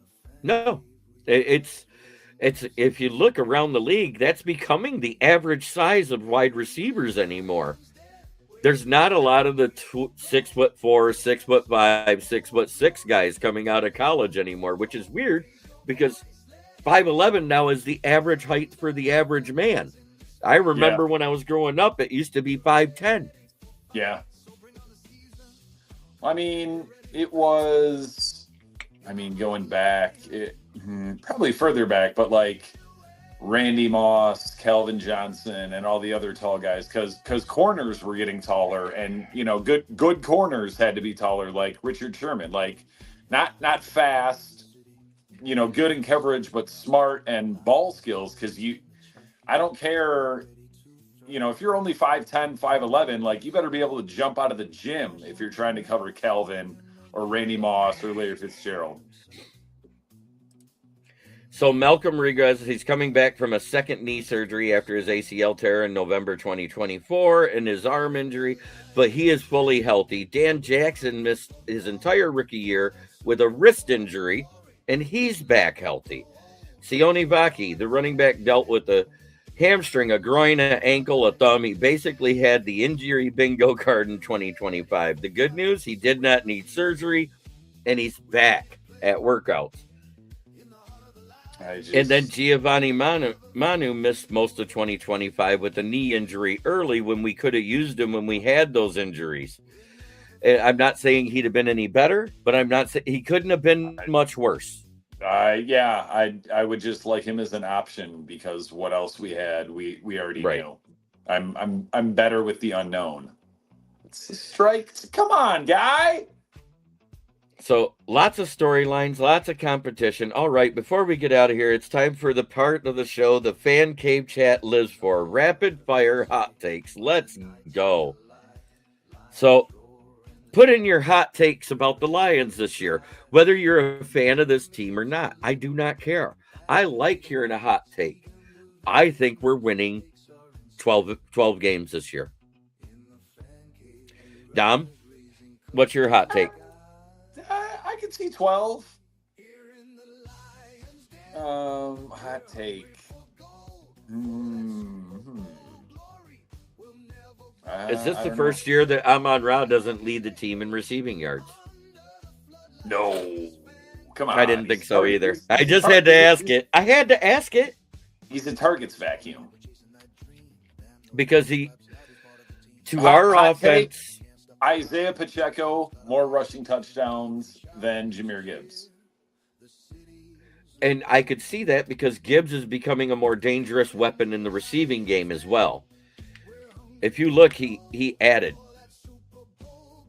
Speaker 3: No, it's if you look around the league, that's becoming the average size of wide receivers anymore. There's not a lot of the 6'4", 6'5", 6'6" guys coming out of college anymore, which is weird because 5'11" now is the average height for the average man. I remember when I was growing up, it used to be 5'10".
Speaker 4: Yeah. I mean, it was, going back, probably further back, but like Randy Moss, Calvin Johnson, and all the other tall guys, because corners were getting taller, and good corners had to be taller, like Richard Sherman, like not fast, good in coverage, but smart and ball skills. Because I don't care, if you're only 5'10", 5'11", like you better be able to jump out of the gym if you're trying to cover Calvin or Randy Moss or Larry Fitzgerald.
Speaker 3: So Malcolm Rodriguez, he's coming back from a second knee surgery after his ACL tear in November 2024 and his arm injury, but he is fully healthy. Dan Jackson missed his entire rookie year with a wrist injury, and he's back healthy. Sione Vaki, the running back, dealt with a hamstring, a groin, an ankle, a thumb. He basically had the injury bingo card in 2025. The good news, he did not need surgery, and he's back at workouts. And then Giovanni Manu missed most of 2025 with a knee injury early when we could have used him when we had those injuries. I'm not saying he'd have been any better, but I'm not saying he couldn't have been much worse.
Speaker 4: I would just like him as an option, because what else we had, we already knew. I'm better with the unknown. It's a strike. Come on, guy.
Speaker 3: So lots of storylines, lots of competition. All right, before we get out of here, it's time for the part of the show the fan cave chat lives for. Rapid fire hot takes. Let's go. So put in your hot takes about the Lions this year, whether you're a fan of this team or not. I do not care. I like hearing a hot take. I think we're winning 12 games this year. Dom, what's your hot take?
Speaker 4: I could see 12. Hot take.
Speaker 3: Is this the first year that Amon-Ra doesn't lead the team in receiving yards?
Speaker 4: No. Come on.
Speaker 3: I didn't think so either. I just had to ask it. I had to ask it.
Speaker 4: He's a targets vacuum.
Speaker 3: Because our offense...
Speaker 4: Isaiah Pacheco, more rushing touchdowns than Jahmyr Gibbs.
Speaker 3: And I could see that because Gibbs is becoming a more dangerous weapon in the receiving game as well. If you look, he added.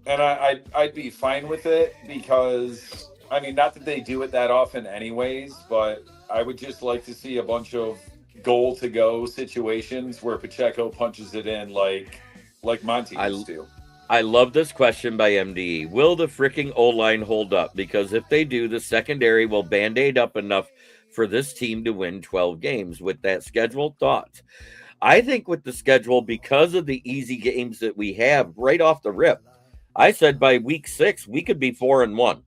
Speaker 4: And I'd be fine with it because, not that they do it that often anyways, but I would just like to see a bunch of goal-to-go situations where Pacheco punches it in like Monty used to.
Speaker 3: I love this question by MDE. Will the freaking O-line hold up? Because if they do, the secondary will Band-Aid up enough for this team to win 12 games with that schedule. Thoughts? I think with the schedule, because of the easy games that we have right off the rip, I said by week 6, we could be 4-1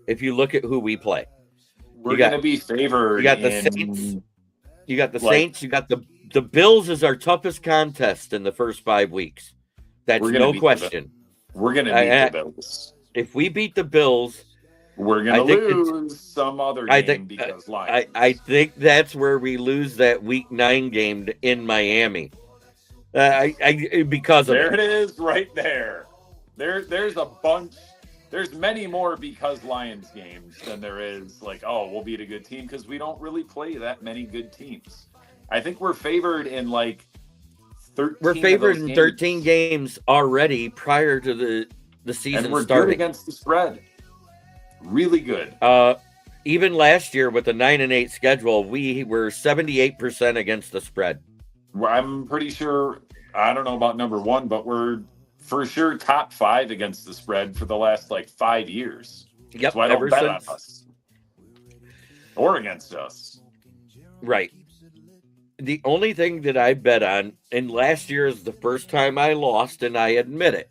Speaker 3: if you look at who we play.
Speaker 4: We're going to be favored.
Speaker 3: You got the Saints. You got the Saints. You got the Bills is our toughest contest in the first 5 weeks. That's no question.
Speaker 4: We're going to beat the Bills.
Speaker 3: If we beat the Bills,
Speaker 4: we're going to lose some other game because Lions.
Speaker 3: I think that's where we lose that Week 9 game in Miami. Because of
Speaker 4: there it is, right there. There's a bunch. There's many more because Lions games than there is we'll beat a good team, because we don't really play that many good teams. I think we're favored in
Speaker 3: 13 games already prior to the season
Speaker 4: and we're
Speaker 3: starting.
Speaker 4: Good against the spread. Really good.
Speaker 3: Even last year with the 9-8 schedule, we were 78% against the spread.
Speaker 4: I'm pretty sure, I don't know about number 1, but we're for sure top 5 against the spread for the last 5 years.
Speaker 3: Yep,
Speaker 4: so I don't bet on us or against us.
Speaker 3: Right. The only thing that I bet on, and last year is the first time I lost, and I admit it.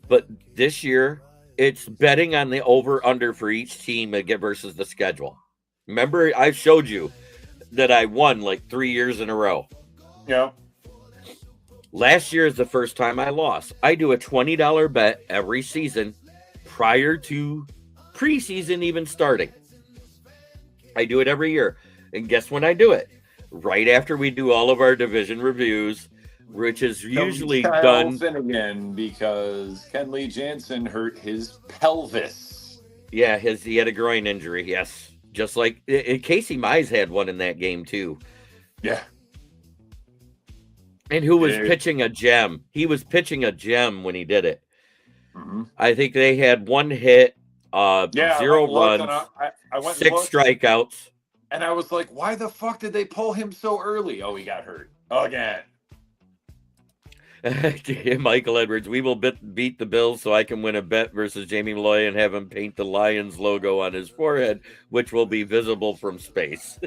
Speaker 3: But this year, it's betting on the over-under for each team versus the schedule. Remember, I showed you that I won 3 years in a row.
Speaker 4: Yeah.
Speaker 3: Last year is the first time I lost. I do a $20 bet every season prior to preseason even starting. I do it every year. And guess when I do it? right after we do all of our division reviews, which is usually done.
Speaker 4: Finnegan, because Ken Lee Jansen hurt his pelvis.
Speaker 3: Yeah, he had a groin injury. Yes, just like Casey Mize had one in that game too.
Speaker 4: Yeah.
Speaker 3: And who was pitching a gem? He was pitching a gem when he did it.
Speaker 4: Mm-hmm.
Speaker 3: I think they had one hit, 0 runs,
Speaker 4: I went
Speaker 3: 6 strikeouts.
Speaker 4: And I was like, why the fuck did they pull him so early? Oh, he got hurt again.
Speaker 3: Michael Edwards, we will beat the Bills so I can win a bet versus Jamie Malloy and have him paint the Lions logo on his forehead, which will be visible from space.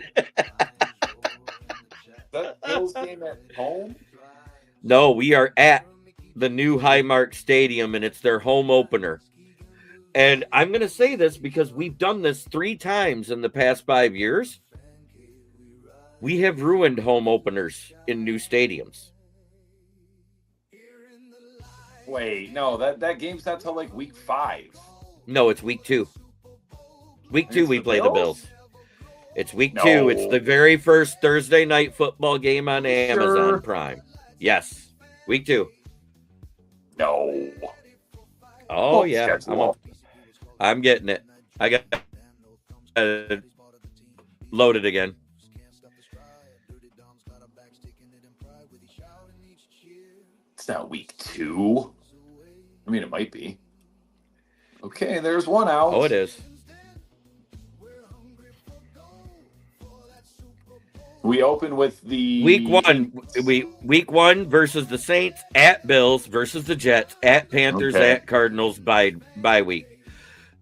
Speaker 4: That Bills game at home?
Speaker 3: No, we are at the new Highmark Stadium, and it's their home opener. And I'm going to say this because we've done this 3 times in the past 5 years. We have ruined home openers in new stadiums.
Speaker 4: Wait, no, that game's not till like week 5.
Speaker 3: No, it's week 2. Week 2, we play the Bills. It's week 2. It's the very first Thursday night football game on Amazon Prime. Yes, week 2.
Speaker 4: No.
Speaker 3: Oh, yeah. I'm getting it. I got loaded again.
Speaker 4: It's not week 2. I mean, it might be. Okay, there's one out.
Speaker 3: Oh, it is.
Speaker 4: We open with the
Speaker 3: week 1. Week 1 versus the Saints, at Bills versus the Jets, at Panthers, at Cardinals by week.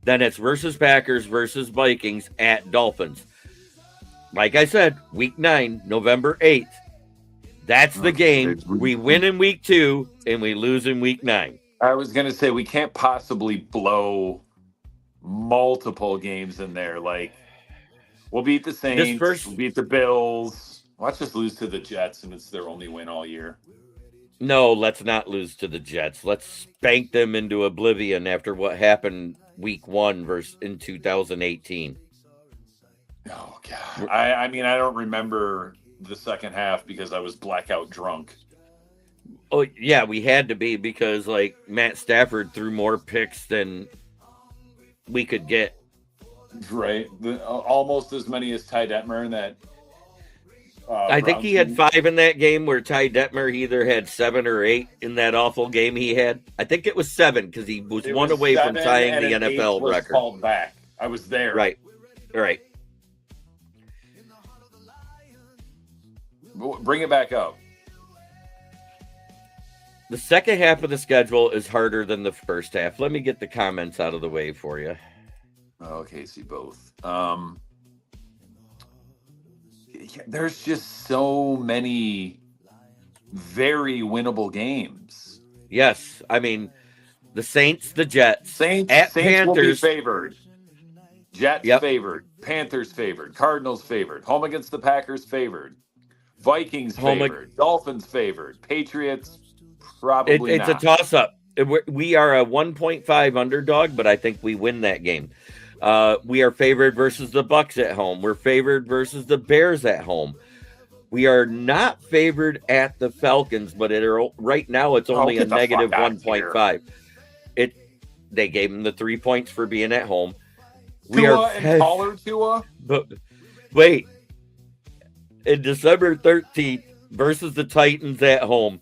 Speaker 3: Then it's versus Packers versus Vikings at Dolphins. Like I said, week 9, November 8th. That's the game. We win in week 2 and we lose in week 9.
Speaker 4: I was going to say we can't possibly blow multiple games in there. Like, we'll beat the Saints, we'll beat the Bills. Let's just lose to the Jets, and it's their only win all year.
Speaker 3: No, let's not lose to the Jets. Let's spank them into oblivion after what happened week 1 versus in 2018.
Speaker 4: Oh, God. I mean, I don't remember the second half because I was blackout drunk.
Speaker 3: Oh, yeah, we had to be because, like, Matt Stafford threw more picks than we could get.
Speaker 4: Right. Almost as many as Ty Detmer in that.
Speaker 3: I think he had 5 in that game where Ty Detmer either had 7 or 8 in that awful game he had. I think it was 7 because he was one away from tying the NFL record.
Speaker 4: Called back. I was there.
Speaker 3: Right.
Speaker 4: Bring it back up.
Speaker 3: The second half of the schedule is harder than the first half. Let me get the comments out of the way for you.
Speaker 4: Okay, see both. There's just so many very winnable games.
Speaker 3: Yes, I mean the Saints, the Jets,
Speaker 4: Saints
Speaker 3: Panthers
Speaker 4: will be favored. Jets favored, Panthers favored, Cardinals favored, home against the Packers favored, Vikings favored, Dolphins favored, Patriots probably not.
Speaker 3: It's a toss-up. We are a 1.5 underdog, but I think we win that game. We are favored versus the Bucks at home. We're favored versus the Bears at home. We are not favored at the Falcons, but right now it's only a negative 1.5. They gave them the 3 points for being at home.
Speaker 4: Tua and taller Tua.
Speaker 3: But wait, in December 13th versus the Titans at home,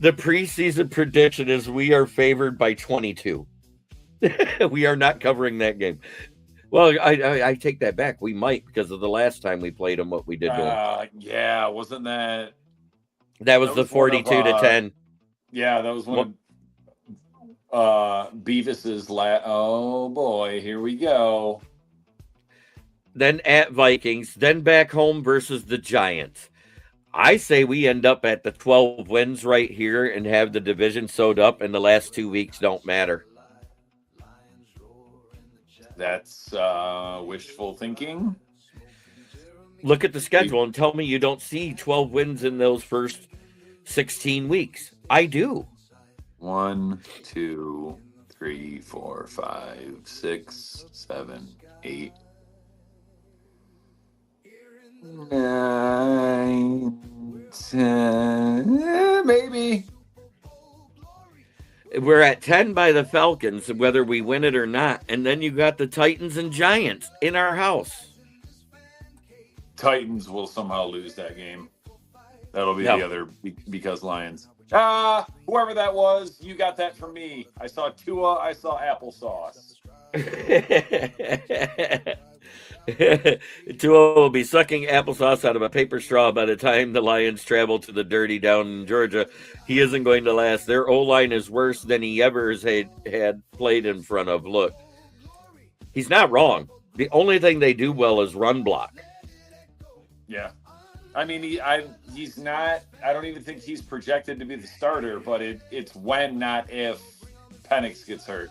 Speaker 3: the preseason prediction is we are favored by 22. We are not covering that game. Well, I take that back. We might because of the last time we played them, what we did to them.
Speaker 4: Yeah, wasn't that?
Speaker 3: That was the 42 to 10.
Speaker 4: Yeah, that was one of Beavis's last. Oh, boy, here we go.
Speaker 3: Then at Vikings, then back home versus the Giants. I say we end up at the 12 wins right here and have the division sewed up, and the last 2 weeks don't matter.
Speaker 4: That's wishful thinking.
Speaker 3: Look at the schedule and tell me you don't see 12 wins in those first 16 weeks. I do.
Speaker 4: 1, 2, 3, 4, 5, 6, 7, 8. 9, 10, maybe.
Speaker 3: We're at 10 by the Falcons, whether we win it or not. And then you got the Titans and Giants in our house.
Speaker 4: Titans will somehow lose that game. That'll be the other because Lions. Whoever that was, you got that from me. I saw Tua, I saw applesauce.
Speaker 3: Tua will be sucking applesauce out of a paper straw by the time the Lions travel to the dirty down in Georgia. He isn't going to last. Their O-line is worse than he ever has had played in front of. Look, he's not wrong. The only thing they do well is run block.
Speaker 4: Yeah. I mean, he's not, I don't even think he's projected to be the starter, but it's when, not if, Penix gets hurt.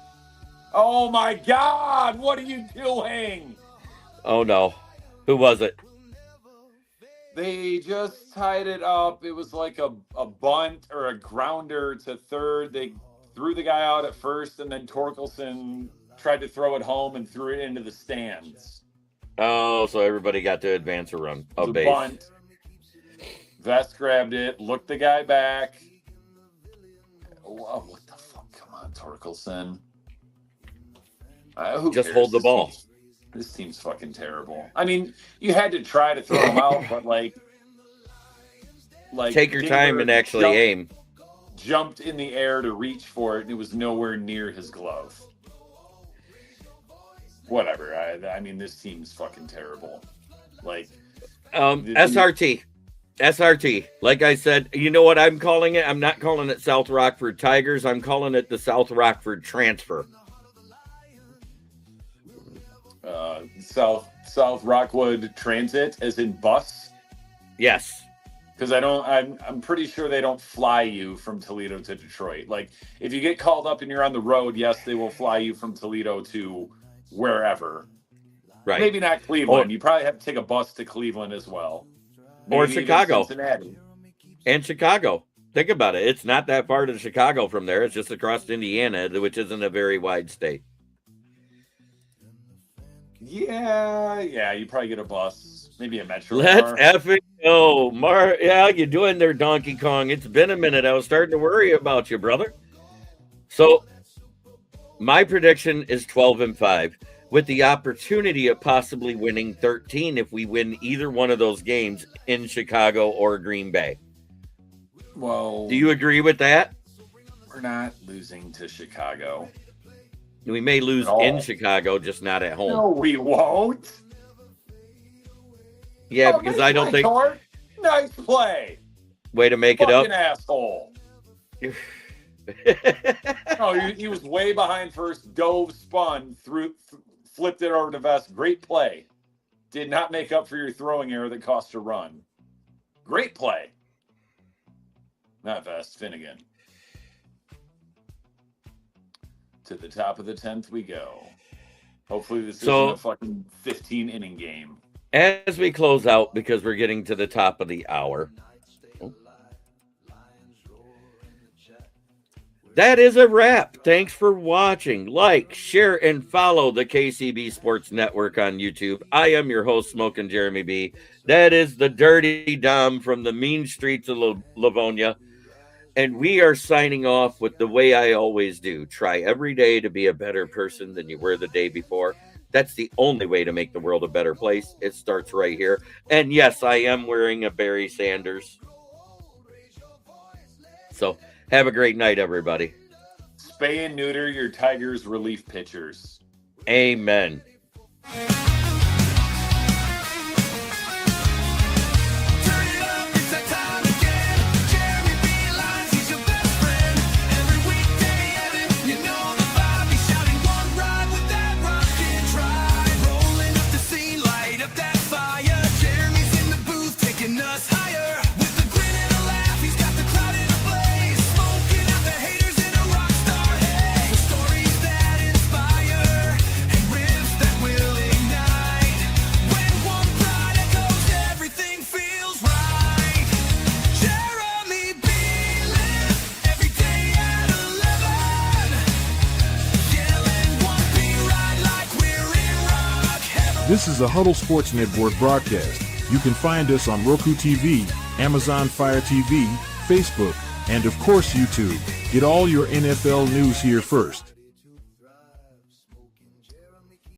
Speaker 4: Oh my God, what are you doing?
Speaker 3: Oh no. Who was it?
Speaker 4: They just tied it up. It was like a bunt or a grounder to third. They threw the guy out at first, and then Torkelson tried to throw it home and threw it into the stands.
Speaker 3: Oh, so everybody got to advance a run. A base.
Speaker 4: Bunt. Vest grabbed it, looked the guy back. Oh, what the fuck? Come on, Torkelson. Who
Speaker 3: Just
Speaker 4: cares?
Speaker 3: hold the ball.
Speaker 4: This team's fucking terrible. I mean, you had to try to throw him out, but like
Speaker 3: take your time and actually aim.
Speaker 4: Jumped in the air to reach for it, and it was nowhere near his glove. Whatever. I mean, this team's fucking terrible. Like,
Speaker 3: SRT. Like I said, you know what I'm calling it? I'm not calling it South Rockford Tigers. I'm calling it the South Rockford transfer.
Speaker 4: South Rockwood Transit, as in bus.
Speaker 3: Yes,
Speaker 4: because I'm pretty sure they don't fly you from Toledo to Detroit. Like, if you get called up and you're on the road, yes, they will fly you from Toledo to wherever.
Speaker 3: Right.
Speaker 4: Maybe not Cleveland. You probably have to take a bus to Cleveland as well. Maybe
Speaker 3: or Chicago.
Speaker 4: Cincinnati.
Speaker 3: And Chicago. Think about it. It's not that far to Chicago from there. It's just across Indiana, which isn't a very wide state.
Speaker 4: Yeah, you probably get a bus, maybe a metro.
Speaker 3: Let's effing go. Yeah, you doing there, Donkey Kong. It's been a minute. I was starting to worry about you, brother. So, my prediction is 12-5, with the opportunity of possibly winning 13 if we win either one of those games in Chicago or Green Bay.
Speaker 4: Well,
Speaker 3: do you agree with that?
Speaker 4: We're not losing to Chicago.
Speaker 3: We may lose in Chicago, just not at home.
Speaker 4: No, we won't.
Speaker 3: Yeah, because I don't think.
Speaker 4: Court. Nice play.
Speaker 3: Way to make it up.
Speaker 4: Fucking asshole. He was way behind first, dove, spun, flipped it over to Vest. Great play. Did not make up for your throwing error that cost a run. Great play. Not Vest, Finnegan. To the top of the 10th we go. Hopefully this isn't a fucking 15-inning game.
Speaker 3: As we close out, because we're getting to the top of the hour. That is a wrap. Thanks for watching. Like, share, and follow the KCB Sports Network on YouTube. I am your host, Smokin' Jeremy B. That is the Dirty Dom from the mean streets of Livonia. And we are signing off with the way I always do. Try every day to be a better person than you were the day before. That's the only way to make the world a better place. It starts right here. And yes, I am wearing a Barry Sanders. So have a great night, everybody.
Speaker 4: Spay and neuter your Tigers relief pitchers.
Speaker 3: Amen.
Speaker 2: This is a Huddle Sports Network broadcast. You can find us on Roku TV, Amazon Fire TV, Facebook, and of course YouTube. Get all your NFL news here first.